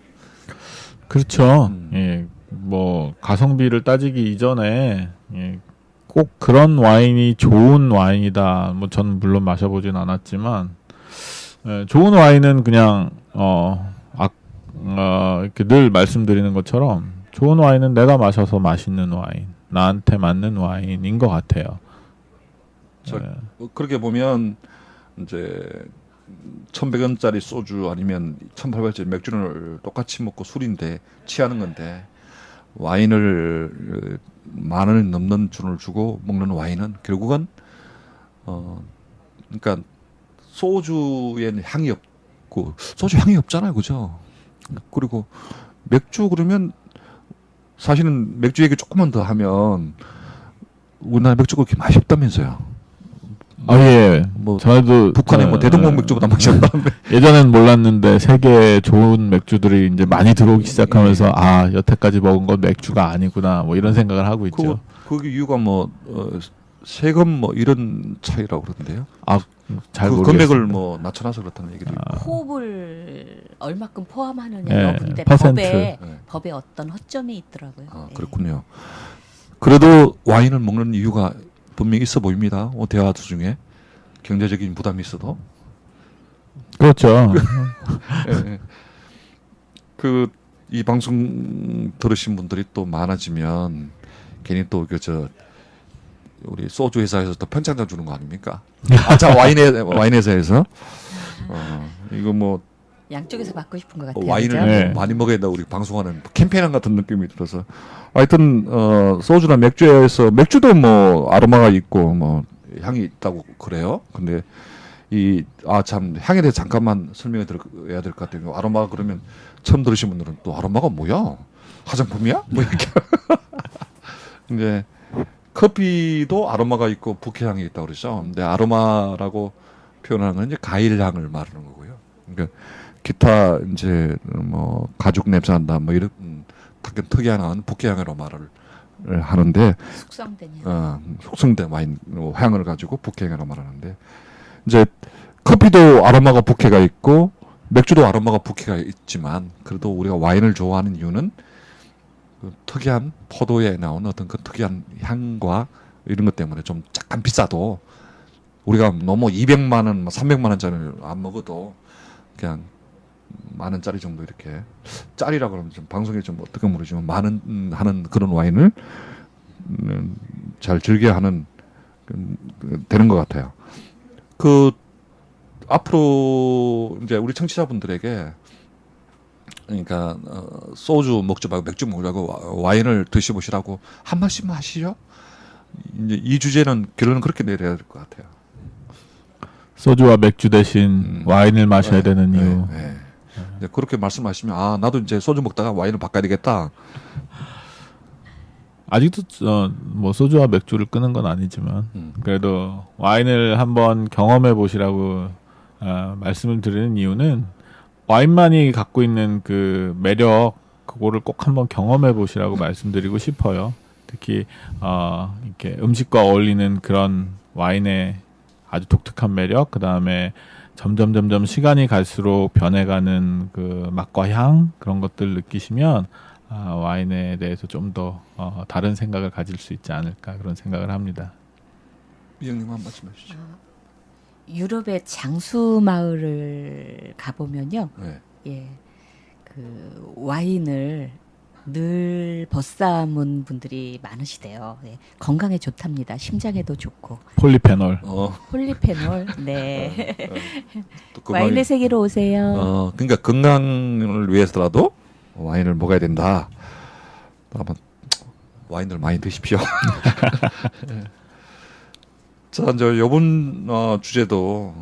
그렇죠. 예, 뭐 가성비를 따지기 이전에 예, 꼭 그런 와인이 좋은 와인이다. 뭐 저는 물론 마셔보진 않았지만 예, 좋은 와인은 그냥 이렇게 늘 말씀드리는 것처럼 좋은 와인은 내가 마셔서 맛있는 와인, 나한테 맞는 와인인 것 같아요. 그렇게 보면 이제 1,100원짜리 소주 아니면 1,800원짜리 맥주를 똑같이 먹고 술인데 취하는 건데 와인을 10,000원이 넘는 돈을 주고 먹는 와인은 결국은 그러니까 소주에는 향이 없고 소주 향이 없잖아요, 그죠? 그리고 맥주 그러면 사실은 맥주 얘기 조금만 더 하면 우리나라 맥주가 그렇게 맛이 없다면서요. 예. 뭐 저도 북한의 뭐 대동강 맥주보다 맛이 없다는데. 예전엔 몰랐는데 세계 좋은 맥주들이 이제 많이 들어오기 시작하면서 아 여태까지 먹은 건 맥주가 아니구나 뭐 이런 생각을 하고 있죠. 그 이유가 뭐 세금 뭐 이런 차이라고 그러던데요. 잘 그 모르겠습니다. 금액을 뭐 낮춰놔서 그렇다는 얘기도 있고. 호흡을 얼마큼 포함하느냐 예, 근데 퍼센트. 법에 어떤 허점이 있더라고요. 예. 그렇군요. 그래도 와인을 먹는 이유가 분명히 있어 보입니다. 대화 중에 경제적인 부담이 있어도. 그렇죠. 예. 이 방송 들으신 분들이 또 많아지면 괜히 또 우리 소주 회사에서 또 편찬장 주는 거 아닙니까? 와인 회사에서 이거 뭐 양쪽에서 받고 싶은 것 같아요. 와인을 그죠? 네. 뭐 많이 먹어야 된다 우리 방송하는 캠페인 같은 느낌이 들어서 하여튼 소주나 맥주에서 맥주도 뭐 아로마가 있고 뭐 향이 있다고 그래요. 근데 참 향에 대해 잠깐만 설명해 드려야 될 것 같아요. 아로마 그러면 처음 들으신 분들은 또 아로마가 뭐야? 화장품이야? 뭐 이렇게. 근데 커피도 아로마가 있고 부케향이 있다고 그러죠. 근데 아로마라고 표현하는 건 이제 과일향을 말하는 거고요. 그러니까 기타 이제 뭐 가죽 냄새 난다 뭐 이런 특이한 부케향으로 말을 하는데 숙성된 향. 숙성된 와인 향을 가지고 부케향으로 말하는데 이제 커피도 아로마가 부케가 있고 맥주도 아로마가 부케가 있지만 그래도 우리가 와인을 좋아하는 이유는 그 특이한 포도에 나오는 어떤 그 특이한 향과 이런 것 때문에 좀 약간 비싸도 우리가 너무 200만 원, 300만 원짜리를 안 먹어도 그냥 10,000원짜리 정도 이렇게 짜리라 그러면 좀 방송에 좀 어떻게 모르지만 많은 하는 그런 와인을 잘 즐겨 하는 되는 것 같아요. 앞으로 이제 우리 청취자분들에게 그러니까 소주 먹지 말고 맥주 먹으라고 와인을 드셔보시라고 한 말씀만 하시죠. 이제 이 주제는 결론은 그렇게 내려야 될 것 같아요. 소주와 맥주 대신 와인을 마셔야 되는 이유. 네, 그렇게 말씀하시면 나도 이제 소주 먹다가 와인을 바꿔야 되겠다. 아직도 뭐 소주와 맥주를 끄는 건 아니지만 그래도 와인을 한번 경험해 보시라고 말씀을 드리는 이유는 와인만이 갖고 있는 그 매력 그거를 꼭 한번 경험해 보시라고 말씀드리고 싶어요. 특히 이렇게 음식과 어울리는 그런 와인의 아주 독특한 매력, 그 다음에 점점 시간이 갈수록 변해가는 그 맛과 향 그런 것들 느끼시면 와인에 대해서 좀 더 다른 생각을 가질 수 있지 않을까 그런 생각을 합니다. 이영님 한 말씀해 주시죠. 유럽의 장수 마을을 가보면요. 네. 예. 그 와인을 늘 벗삼은 분들이 많으시대요. 예. 건강에 좋답니다. 심장에도 좋고. 폴리페놀. 폴리페놀. 네. 또 건강이- 와인의 세계로 오세요. 그러니까 건강을 위해서라도 와인을 먹어야 된다. 아마 와인을 많이 드십시오. 예. 자, 이제 이번 주제도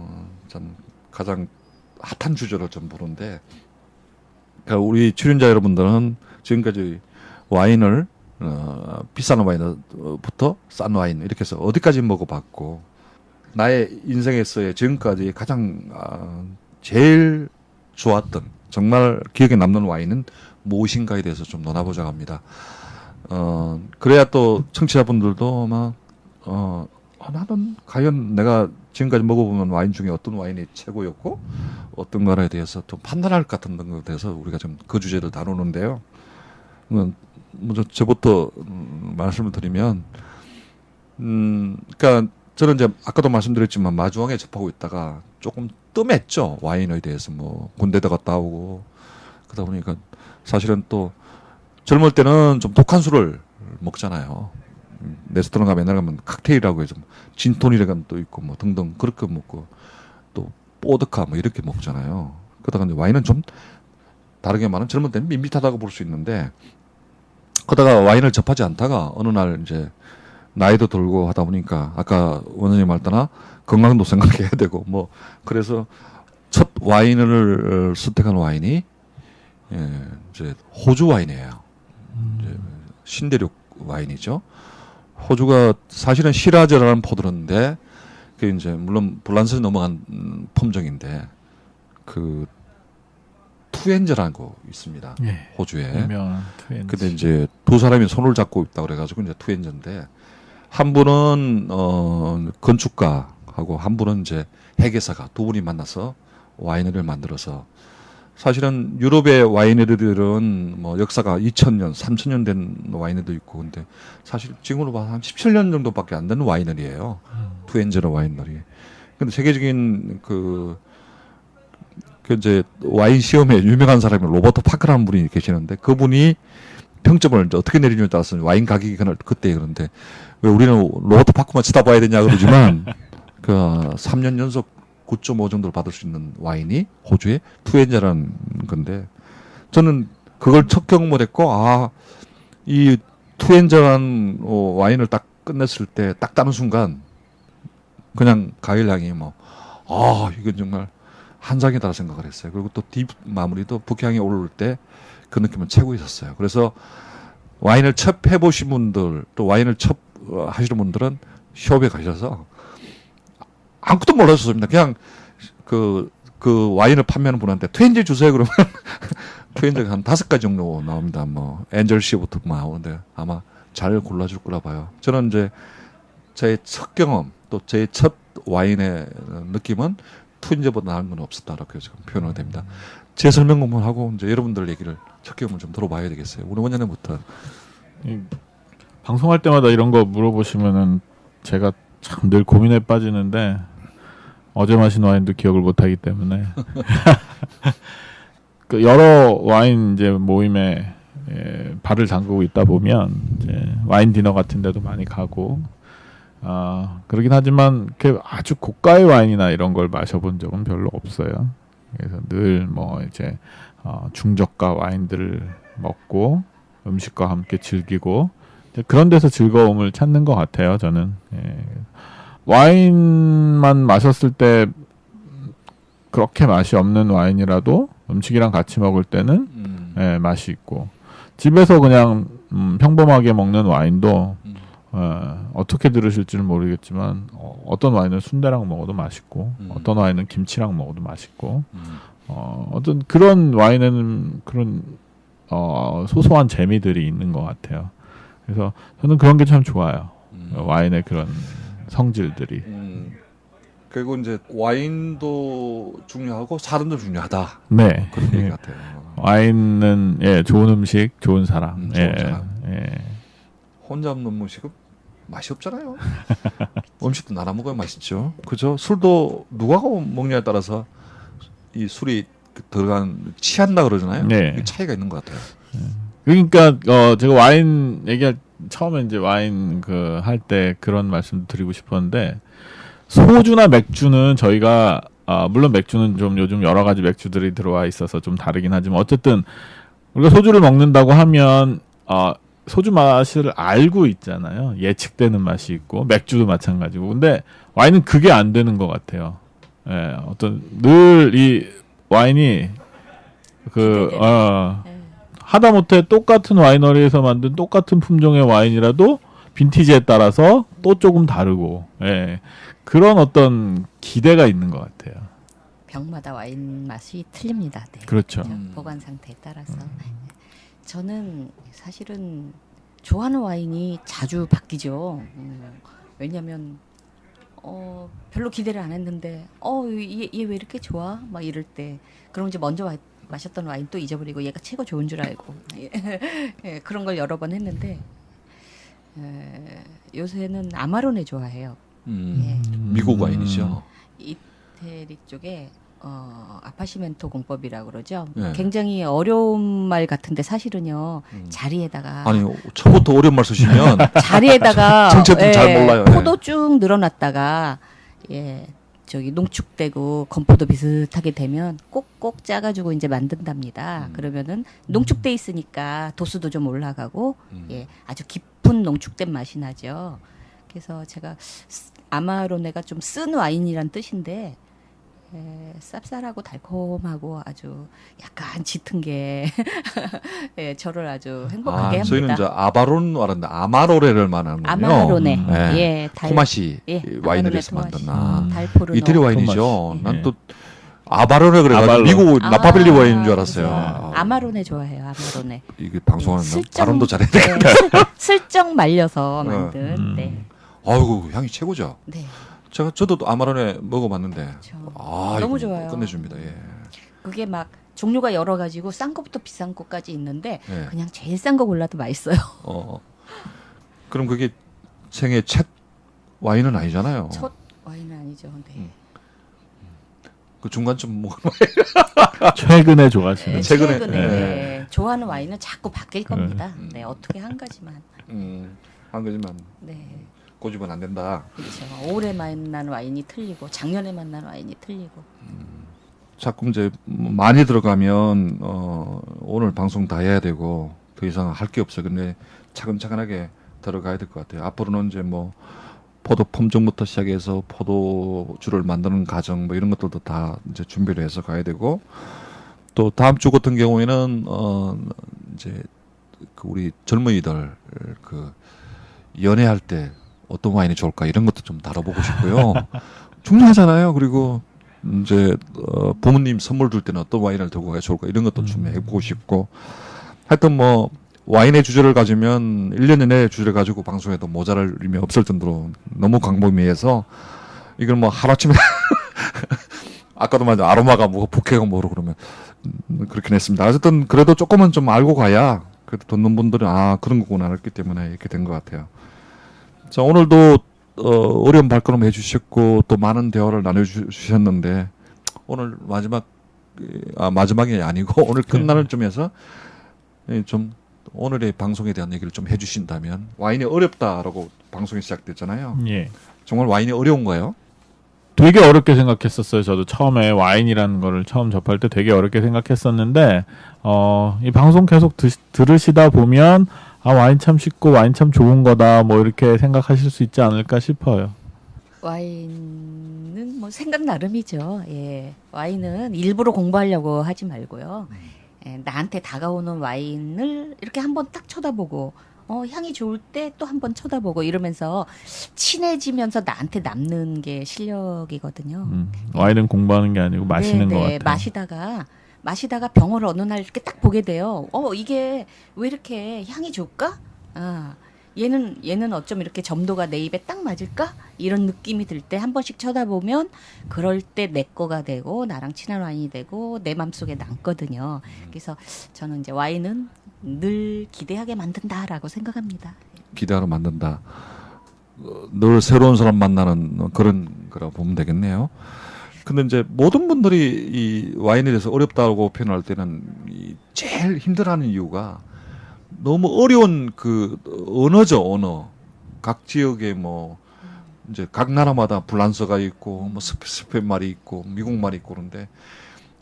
참 가장 핫한 주제로 좀 보는데, 그러니까 우리 출연자 여러분들은 지금까지 와인을 비싼 와인부터 싼 와인 이렇게 해서 어디까지 먹어봤고, 나의 인생에서의 지금까지 가장 제일 좋았던 정말 기억에 남는 와인은 무엇인가에 대해서 좀 논해보자고 합니다. 그래야 또 청취자분들도 아마 나는 과연 내가 지금까지 먹어보면 와인 중에 어떤 와인이 최고였고 어떤 거에 대해서 좀 판단할 것 같은 것에 대해서 우리가 좀 그 주제를 다루는데요. 먼저 저부터 말씀을 드리면, 그러니까 저는 이제 아까도 말씀드렸지만 마주왕에 접하고 있다가 조금 뜸했죠. 와인에 대해서 뭐 군대도 갔다 오고 그러다 보니까 사실은 또 젊을 때는 좀 독한 술을 먹잖아요. 레스토랑 가면 옛날 가면 칵테일이라고 해서 진톤이라고 또 있고 뭐 등등 그렇게 먹고 또 뽀드카 뭐 이렇게 먹잖아요. 그러다가 이제 와인은 좀 다르게 말하면 젊을 때는 밋밋하다고 볼 수 있는데 그러다가 와인을 접하지 않다가 어느 날 이제 나이도 들고 하다 보니까 아까 원장님 말따나 건강도 생각해야 되고 뭐 그래서 첫 와인을 선택한 와인이 이제 호주 와인이에요. 이제 신대륙 와인이죠. 호주가 사실은 시라즈라는 포도인데 그 이제 물론 불란스에 넘어간 품종인데 그 투엔저라는 거 있습니다. 예. 호주에. 유명한 트렌즈. 근데 이제 두 사람이 손을 잡고 있다 그래가지고 이제 투엔저인데 한 분은 건축가하고 한 분은 이제 회계사가 두 분이 만나서 와이너리를 만들어서 사실은 유럽의 와이너리들은 뭐 역사가 2000년, 3000년 된 와이너리도 있고 근데 사실 지금으로 봐서 한 17년 정도밖에 안 되는 와이너리예요. 투엔저러 와이너리. 근데 세계적인 그 이제 와인 시험에 유명한 사람이 로버트 파크라는 분이 계시는데 그분이 평점을 이제 어떻게 내리냐에 따라서 와인 가격이 그때 그런데 왜 우리는 로버트 파크만 쳐다봐야 되냐 그러지만 그 3년 연속 9.5 정도를 받을 수 있는 와인이 호주의 투엔저라는 건데 저는 그걸 첫 경험을 했고 이 투엔저라는 와인을 딱 끝냈을 때 딱 따는 순간 그냥 가을 향이 이건 정말 한상이다 생각을 했어요. 그리고 또 뒷 마무리도 북향이 오를 때 그 느낌은 최고였었어요. 그래서 와인을 첫 해보신 분들 또 와인을 첫 하시는 분들은 숍에 가셔서 아무것도 몰랐었습니다. 그냥 그 와인을 판매하는 분한테 투엔저 주세요 그러면 투엔저가 한 5가지 정도 나옵니다. 뭐 엔젤시부터 나오는데 아마 잘 골라줄 거라 봐요. 저는 이제 제 첫 경험 또 제 첫 와인의 느낌은 투엔저보다 나은 건 없었다라고 지금 표현을 됩니다. 제 설명만 하고 이제 여러분들 얘기를 첫 경험을 좀 들어봐야 되겠어요. 우리 원장님부터. 방송할 때마다 이런 거 물어보시면은 제가 참 늘 고민에 빠지는데 어제 마신 와인도 기억을 못 하기 때문에 그 여러 와인 이제 모임에 발을 담그고 있다 보면 이제 와인 디너 같은 데도 많이 가고 그러긴 하지만 그 아주 고가의 와인이나 이런 걸 마셔본 적은 별로 없어요. 그래서 늘 뭐 이제 중저가 와인들을 먹고 음식과 함께 즐기고 그런 데서 즐거움을 찾는 것 같아요. 저는 와인만 마셨을 때 그렇게 맛이 없는 와인이라도 음식이랑 같이 먹을 때는 맛이 있고 집에서 그냥 평범하게 먹는 와인도 어떻게 들으실지는 모르겠지만 어떤 와인은 순대랑 먹어도 맛있고 어떤 와인은 김치랑 먹어도 맛있고 어떤 그런 와인에는 그런 소소한 재미들이 있는 것 같아요. 그래서 저는 그런 게 참 좋아요. 와인의 그런 성질들이. 결국 이제 와인도 중요하고 사람도 중요하다. 네. 그런 얘기 예. 같아요. 와인은 예, 좋은 음식, 좋은 사람. 좋은 예. 사람. 예. 혼자 먹는 음식은 맛이 없잖아요. 음식도 나눠 먹어야 맛있죠. 그죠? 술도 누가 먹냐에 따라서 이 술이 들어간 취한다 그러잖아요. 네. 이 차이가 있는 것 같아요. 그러니까 제가 와인 얘기할 처음에 이제 와인 그 할 때 그런 말씀 드리고 싶었는데 소주나 맥주는 저희가 물론 맥주는 좀 요즘 여러 가지 맥주들이 들어와 있어서 좀 다르긴 하지만 어쨌든 우리가 소주를 먹는다고 하면 소주 맛을 알고 있잖아요. 예측되는 맛이 있고 맥주도 마찬가지고. 근데 와인은 그게 안 되는 것 같아요. 예, 어떤 늘 이 와인이 기대되는. 예. 하다못해 똑같은 와이너리에서 만든 똑같은 품종의 와인이라도 빈티지에 따라서 또 조금 다르고, 예, 그런 어떤 기대가 있는 것 같아요. 병마다 와인 맛이 틀립니다. 네. 그렇죠. 보관 상태에 따라서. 저는 사실은 좋아하는 와인이 자주 바뀌죠. 왜냐하면 별로 기대를 안 했는데 얘 왜 이렇게 좋아? 막 이럴 때 그럼 이제 먼저 마셨던 와인 또 잊어버리고 얘가 최고 좋은 줄 알고 예, 그런 걸 여러 번 했는데 요새는 아마로네 좋아해요. 미국 와인이죠. 이태리 쪽에 아파시멘토 공법이라고 그러죠. 네. 굉장히 어려운 말 같은데 사실은요. 자리에다가 아니 처음부터 어려운 말 쓰시면 자리에다가 정체도 잘 몰라요. 예. 포도 쭉 늘어놨다가 저기 농축되고 건포도 비슷하게 되면 꼭꼭 짜가지고 이제 만든답니다. 그러면은 농축돼 있으니까 도수도 좀 올라가고 아주 깊은 농축된 맛이 나죠. 그래서 제가 아마로네가 좀 쓴 와인이란 뜻인데 쌉쌀하고 달콤하고 아주 약간 짙은 게 저를 아주 행복하게 합니다. 저희는 이제 아바론 알았는데 아마로레를 말하는 거군요. 아마로네. 네. 토마시 와이너리에서 토마시. 만든 달포르노. 이태리 와인이죠. 토마시. 난 또 아바로네 그래가지고 아발로. 미국 나파빌리 와인인 줄 알았어요. 그래서 아마로네 좋아해요. 아마로네. 이게 방송하는 슬쩍- 발음도 잘해야 네, 되겠다. 슬쩍 말려서 만든. 네. 아이고 향이 최고죠. 네. 저도 아마로네 먹어봤는데 너무 이거 좋아요. 끝내줍니다. 예. 그게 막 종류가 여러 가지고 싼 거부터 비싼 거까지 있는데 예. 그냥 제일 싼 거 골라도 맛있어요. 그럼 그게 생애 첫 와인은 아니잖아요. 첫 와인은 아니죠. 네. 그 중간쯤 뭐 최근에 좋아하시는. 네, 최근에, 최근에 예. 네. 좋아하는 와인은 자꾸 바뀔 겁니다. 네, 어떻게 한 가지만. 한 거지만 네, 고집은 안 된다. 그렇죠. 올해 만난 와인이 틀리고 작년에 만난 와인이 틀리고. 자꾸 이제 많이 들어가면 오늘 방송 다 해야 되고 더 이상 할 게 없어요. 근데 차근차근하게 들어가야 될 것 같아요. 앞으로는 이제 뭐 포도 품종부터 시작해서 포도주를 만드는 과정 뭐 이런 것들도 다 이제 준비를 해서 가야 되고 또 다음 주 같은 경우에는 이제 그 우리 젊은이들 그 연애할 때 어떤 와인이 좋을까 이런 것도 좀 다뤄보고 싶고요. 중요하잖아요. 그리고 이제 부모님 선물 줄 때는 어떤 와인을 들고 가야 좋을까 이런 것도 좀 해보고 싶고 하여튼 뭐 와인의 주제를 가지면 1년 내내 주제를 가지고 방송에도 모자랄 의미 없을 정도로 너무 광범위해서 이걸 뭐 하루아침에 아까도 말한 아로마가 뭐고 부케가 뭐로 그러면 그렇긴 했습니다. 어쨌든 그래도 조금은 좀 알고 가야 그래도 듣는 분들은 그런 거구나 했기 때문에 이렇게 된 것 같아요. 자 오늘도 어려운 발걸음 해주셨고 또 많은 대화를 나눠주셨는데 오늘 마지막이 아니고 오늘 끝나는 쯤에서 좀 오늘의 방송에 대한 얘기를 좀 해주신다면 와인이 어렵다라고 방송이 시작됐잖아요. 예. 정말 와인이 어려운가요? 되게 어렵게 생각했었어요. 저도 처음에 와인이라는 거를 처음 접할 때 되게 어렵게 생각했었는데 이 방송 계속 들으시다 보면 와인 참 쉽고 와인 참 좋은 거다 뭐 이렇게 생각하실 수 있지 않을까 싶어요. 와인은 뭐 생각 나름이죠. 예. 와인은 일부러 공부하려고 하지 말고요. 나한테 다가오는 와인을 이렇게 한번 딱 쳐다보고 향이 좋을 때 또 한번 쳐다보고 이러면서 친해지면서 나한테 남는 게 실력이거든요. 와인은 공부하는 게 아니고 마시는 것 같아요. 마시다가 병을 어느 날 이렇게 딱 보게 돼요. 이게 왜 이렇게 향이 좋을까? 얘는 어쩜 이렇게 점도가 내 입에 딱 맞을까? 이런 느낌이 들 때 한 번씩 쳐다보면 그럴 때 내 거가 되고 나랑 친한 와인이 되고 내 맘속에 남거든요. 그래서 저는 이제 와인은 늘 기대하게 만든다라고 생각합니다. 기대하러 만든다. 늘 새로운 사람 만나는 그런 거라고 보면 되겠네요. 근데 이제 모든 분들이 이 와인에 대해서 어렵다고 표현할 때는 이 제일 힘들어하는 이유가 너무 어려운 그 언어죠, 언어. 각 지역에 뭐 이제 각 나라마다 불란서가 있고 뭐 스페인 말이 있고 미국 말이 있고 그런데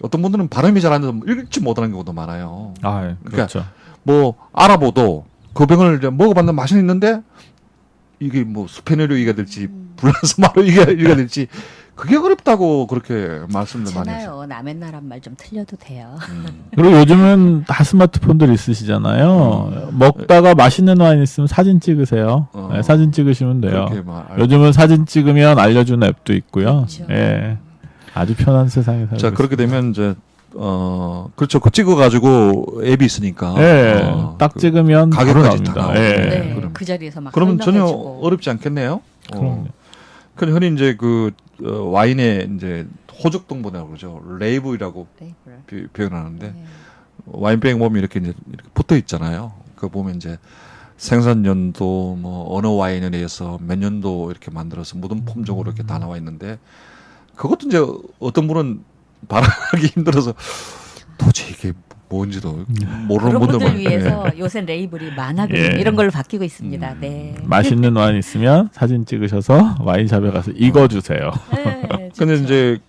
어떤 분들은 발음이 잘 안 돼서 읽지 못하는 경우도 많아요. 아, 예, 그렇죠. 뭐 알아보도 그 병을 이제 먹어봤는데 맛은 있는데 이게 뭐 스페인어로 이해가 될지 불란서 말로 이해가 될지 그게 어렵다고 그렇게 말씀을 많이 하시죠. 괜찮아요. 남의 나라 말 좀 틀려도 돼요. 그리고 요즘은 다 스마트폰들 있으시잖아요. 먹다가 맛있는 와인 있으면 사진 찍으세요. 네, 사진 찍으시면 돼요. 그렇게 말. 요즘은 사진 찍으면 알려주는 앱도 있고요. 그렇죠. 예. 아주 편한 세상에 살고 자, 그렇게 있습니다. 되면 이제 그렇죠. 그 찍어가지고 앱이 있으니까. 예. 딱 그 찍으면 바로 가격까지 다 나옵니다. 나오고. 예. 네, 그럼. 그 자리에서 막 그러면 전혀 설명해주고. 어렵지 않겠네요. 그럼요. 근데 흔히 이제 그 와인에 이제 호적동본이라고 그러죠. 레이블이라고 레이블. 표현하는데 네. 와인병 보면 이렇게 이제 이렇게 붙어 있잖아요. 그거 보면 이제 생산 연도 뭐 어느 와인에 의해서 몇 년도 이렇게 만들어서 모든 품종으로 이렇게 다 나와 있는데 그것도 이제 어떤 분은 발언하기 힘들어서 도대체 이게 뭔지도 모르는 그런 분들 분들 많아요. 위해서 요새 레이블이 만화 그림 예. 이런 걸로 바뀌고 있습니다. 네. 맛있는 와인 있으면 사진 찍으셔서 와인샵에 가서 익어주세요. 네, 근데 좋죠. 이제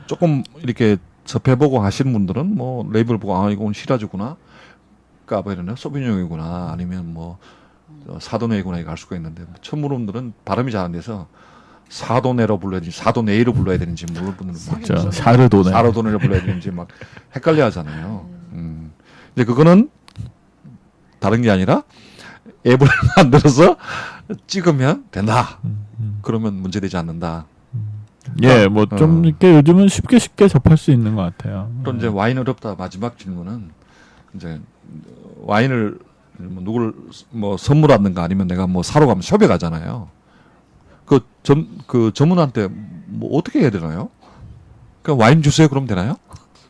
조금 이렇게 접해보고 하시는 분들은 뭐 레이블 보고 아 이건 시라즈구나, 까베르네, 소비뇽이구나, 아니면 뭐 사도네이구나 이거 알 수가 있는데 처음 보는 분들은 발음이 잘 안 돼서 사도네로 불러야 되는지 사도네이로 불러야 되는지 모르는 분들은 막 그렇죠. 샤르도네. 사르도네로 불러야 되는지 막 헷갈려 하잖아요. 이제 그거는 다른 게 아니라 앱을 만들어서 찍으면 된다. 그러면 문제되지 않는다. 예, 뭐 좀 이렇게 요즘은 쉽게 접할 수 있는 것 같아요. 또 이제 와인 어렵다 마지막 질문은 이제 와인을 뭐 누구를 뭐 선물하든가 아니면 내가 뭐 사러 가면 숍에 가잖아요. 그 전문한테 뭐 어떻게 해야 되나요? 그냥 와인 주세요 그러면 되나요?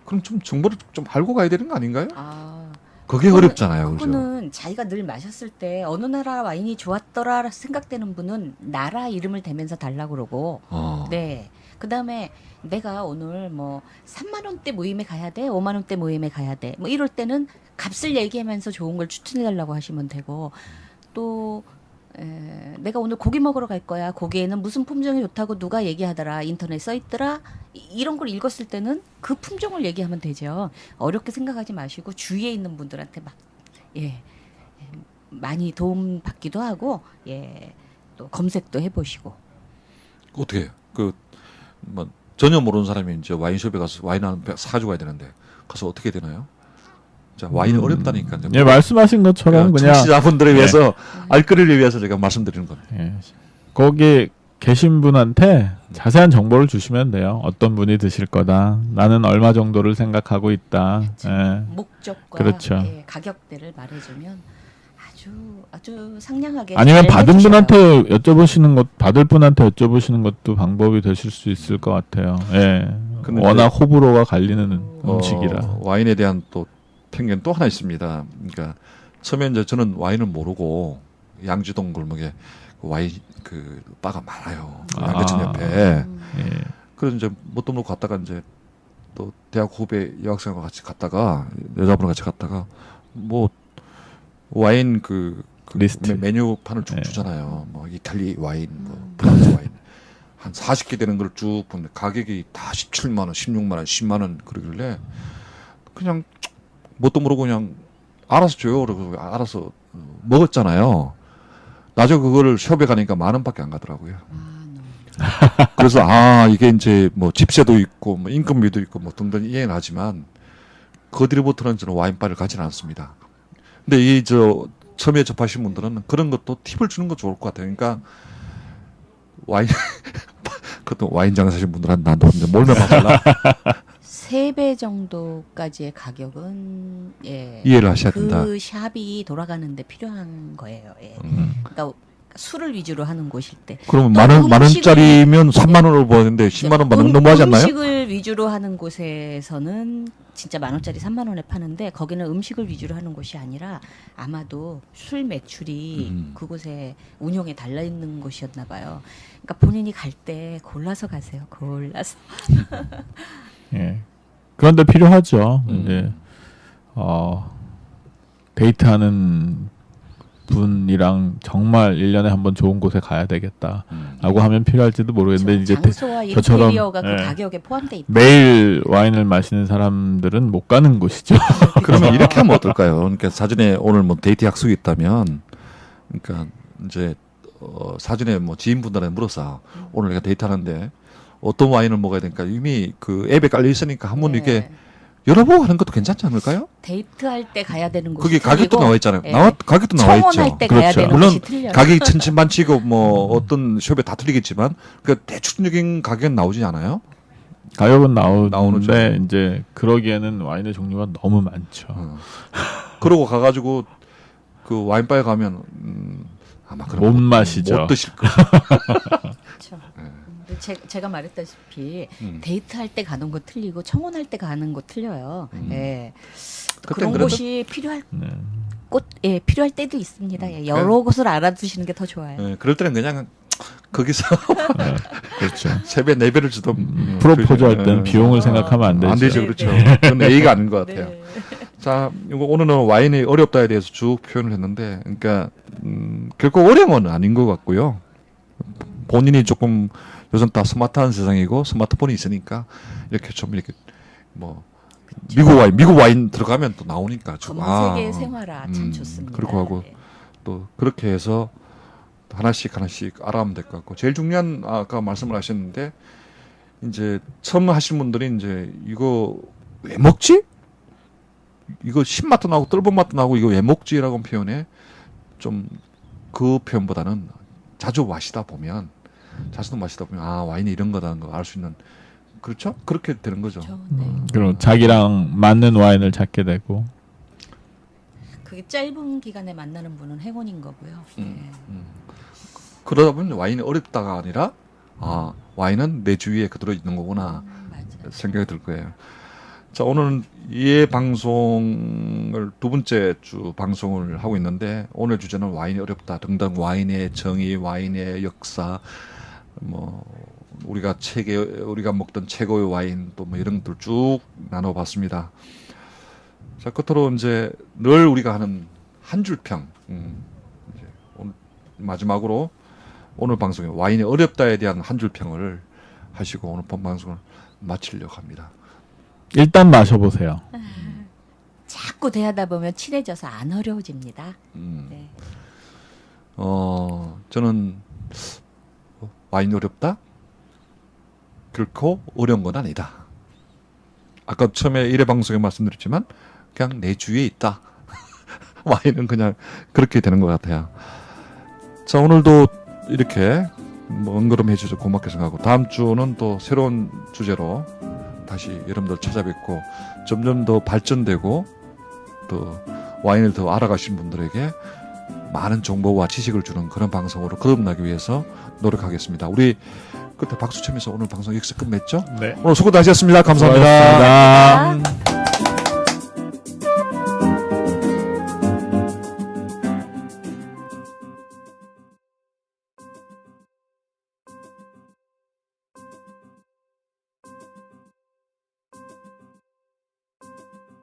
그럼 좀 정보를 좀 알고 가야 되는 거 아닌가요? 아, 그게 어렵잖아요, 그죠? 그거는 자기가 늘 마셨을 때 어느 나라 와인이 좋았더라 생각되는 분은 나라 이름을 대면서 달라고 그러고 네. 그다음에 내가 오늘 뭐 3만 원대 모임에 가야 돼, 5만 원대 모임에 가야 돼. 뭐 이럴 때는 값을 얘기하면서 좋은 걸 추천해 달라고 하시면 되고 또 내가 오늘 고기 먹으러 갈 거야. 고기에는 무슨 품종이 좋다고 누가 얘기하더라. 인터넷 써 있더라. 이런 걸 읽었을 때는 그 품종을 얘기하면 되죠. 어렵게 생각하지 마시고 주위에 있는 분들한테 막 많이 도움 받기도 하고 또 검색도 해보시고. 어떻게 해요? 뭐 전혀 모르는 사람이 이제 와인숍에 가서 와인 한 배 사가지고 가야 되는데 가서 어떻게 되나요? 자, 와인이 어렵다니까. 예, 말씀하신 것처럼 그냥 청취자분들을 위해서 알거리를 위해서 제가 말씀드리는 겁니다. 예. 거기 계신 분한테 자세한 정보를 주시면 돼요. 어떤 분이 드실 거다. 나는 얼마 정도를 생각하고 있다. 그렇죠. 예. 목적과 그렇죠. 가격대를 말해주면 아주 상냥하게 아니면 잘 받은 해주셔요. 분한테 여쭤보시는 것, 받을 분한테 여쭤보시는 것도 방법이 되실 수 있을 것 같아요. 예. 근데 워낙 호불호가 갈리는 음식이라. 와인에 대한 또 편견 또 하나 있습니다. 그러니까 처음에 이제 저는 와인을 모르고 양주동 골목에 와인 그 바가 많아요. 양대천 옆에. 예. 그래서 이제 뭣도 모르고 갔다가 이제 또 대학 후배 여학생과 같이 갔다가 여자분과 같이 갔다가 뭐 와인 리스트. 메뉴판을 쭉 네. 주잖아요. 뭐 이탈리 와인, 뭐 프랑스 와인 한 40개 되는 걸 쭉 보는데 가격이 다 17만 원, 16만 원, 10만 원 그러길래 그냥 뭣도 모르고 그냥 알아서 줘요. 그러고 알아서 먹었잖아요. 나중에 그거를 숍에 가니까 10,000원밖에 안 가더라고요. 그래서 이게 이제 뭐 집세도 있고 뭐 인건비도 있고 뭐 등등 이해는 하지만 그 뒤로부터는 저는 와인바를 가지는 않습니다. 근데 처음에 접하신 분들은 그런 것도 팁을 주는 거 좋을 것 같아요. 그러니까 와인 그것도 와인 장사하신 분들한테 나도 이제 몰매 맞을라. 3배 정도까지의 가격은 예. 이해를 하셔야 된다. 그 샵이 돌아가는데 필요한 거예요. 예. 그러니까 술을 위주로 하는 곳일 때. 그러면 또 만 원짜리면 3만 원으로 보는데 10만 원 너무하지 않나요? 음식을 위주로 하는 곳에서는 진짜 10,000원짜리 3만 원에 파는데 거기는 음식을 위주로 하는 곳이 아니라 아마도 술 매출이 그곳에 운영에 달려 있는 곳이었나 봐요. 그러니까 본인이 갈 때 골라서 가세요. 골라서. 예. 그런데 필요하죠. 이제 데이트하는 분이랑 정말 1년에 한번 좋은 곳에 가야 되겠다라고 하면 필요할지도 모르겠는데 이제 장소와 저처럼 인테리어가 그 예. 가격에 포함돼 있다. 매일 와인을 마시는 사람들은 못 가는 곳이죠. 그러면 이렇게 하면 어떨까요? 그러니까 사전에 오늘 뭐 데이트 약속이 있다면, 그러니까 이제 사전에 뭐 지인분들한테 물어서 오늘 내가 데이트하는데 어떤 와인을 먹어야 되니까 이미 그 앱에 깔려 있으니까 한번 네. 이렇게 열어보고 하는 것도 괜찮지 않을까요? 데이트할 때 가야 되는 곳이 그게 가격도 틀리고, 나와 있잖아요. 예. 가격도 나와 있죠. 청혼할 때 가야 그렇죠. 되는 물론 곳이 틀려요. 가격이 천진반치고 뭐 어떤 숍에 다 틀리겠지만 그 대충적인 가격은 나오지 않아요? 가격은 나오는 나오는데 이제 그러기에는 와인의 종류가 너무 많죠. 그러고 가가지고 그 와인바에 가면 아마 그럼 못 마시죠. 못 드실 거. 그렇죠. 근데 제가 말했다시피 음. 데이트할 때 가는 곳 틀리고 청혼할 때 가는 곳 틀려요. 예. 또 그땐 그런 그래도- 곳이 필요할 네. 예, 필요할 때도 있습니다. 예, 여러 곳을 알아두시는 게 더 좋아요. 예, 그럴 때는 그냥 거기서 네, 그렇죠. 3배, 4배를 주도 프로포즈 할 때는 비용을 생각하면 안 되죠. 안 되죠, 네, 그렇죠. 네. 그건 예의가 아닌 것 같아요. 네. 자, 이거 오늘은 와인이 어렵다에 대해서 쭉 표현을 했는데, 그러니까 결코 어려운 건 아닌 것 같고요. 본인이 조금 요즘 다 스마트한 세상이고 스마트폰이 있으니까 이렇게 좀 이렇게 뭐 미국 와인 들어가면 또 나오니까 좀 검색의 생활화 참 좋습니다. 그렇고 하고 예. 또 그렇게 해서 하나씩 알아가면 될 것 같고 제일 중요한 아까 말씀을 하셨는데 이제 처음 하신 분들이 이제 이거 왜 먹지? 이거 신맛도 나고 떫은 맛도 나고 이거 왜 먹지라고 표현해 좀 그 표현보다는 자주 마시다 보면 아 와인이 이런 거다는 거 알 수 있는 그렇죠? 그렇게 되는 거죠. 그렇죠. 네. 그리고 자기랑 맞는 와인을 찾게 되고 그게 짧은 기간에 만나는 분은 행운인 거고요. 예. 그러다 보면 와인이 어렵다가 아니라 아 와인은 내 주위에 그대로 있는 거구나 맞아요. 생각이 들 거예요. 자 오늘은 이 방송을 두 번째 주 방송을 하고 있는데 오늘 주제는 와인이 어렵다 등등 와인의 정의, 와인의 역사, 뭐 우리가 먹던 최고의 와인 또 뭐 이런 것들 쭉 나눠봤습니다. 자 끝으로 이제 늘 우리가 하는 한 줄 평. 이제 오늘 마지막으로 오늘 방송에 와인이 어렵다에 대한 한 줄 평을 하시고 오늘 본 방송을 마치려고 합니다. 일단 마셔보세요. 자꾸 대하다 보면 친해져서 안 어려워집니다. 네. 저는 와인이 어렵다? 결코 어려운 건 아니다. 아까 처음에 1회 방송에 말씀드렸지만 그냥 내 주위에 있다. 와인은 그냥 그렇게 되는 것 같아요. 자 오늘도 이렇게 뭐 언급해 주셔서 고맙게 생각하고 다음 주는 또 새로운 주제로 다시 여러분들 찾아뵙고 점점 더 발전되고 또 와인을 더 알아가신 분들에게 많은 정보와 지식을 주는 그런 방송으로 거듭나기 위해서 노력하겠습니다. 우리 끝에 박수 치면서 오늘 방송 여기서 끝맺죠? 네. 오늘 수고 다하셨습니다. 감사합니다. 수고하셨습니다.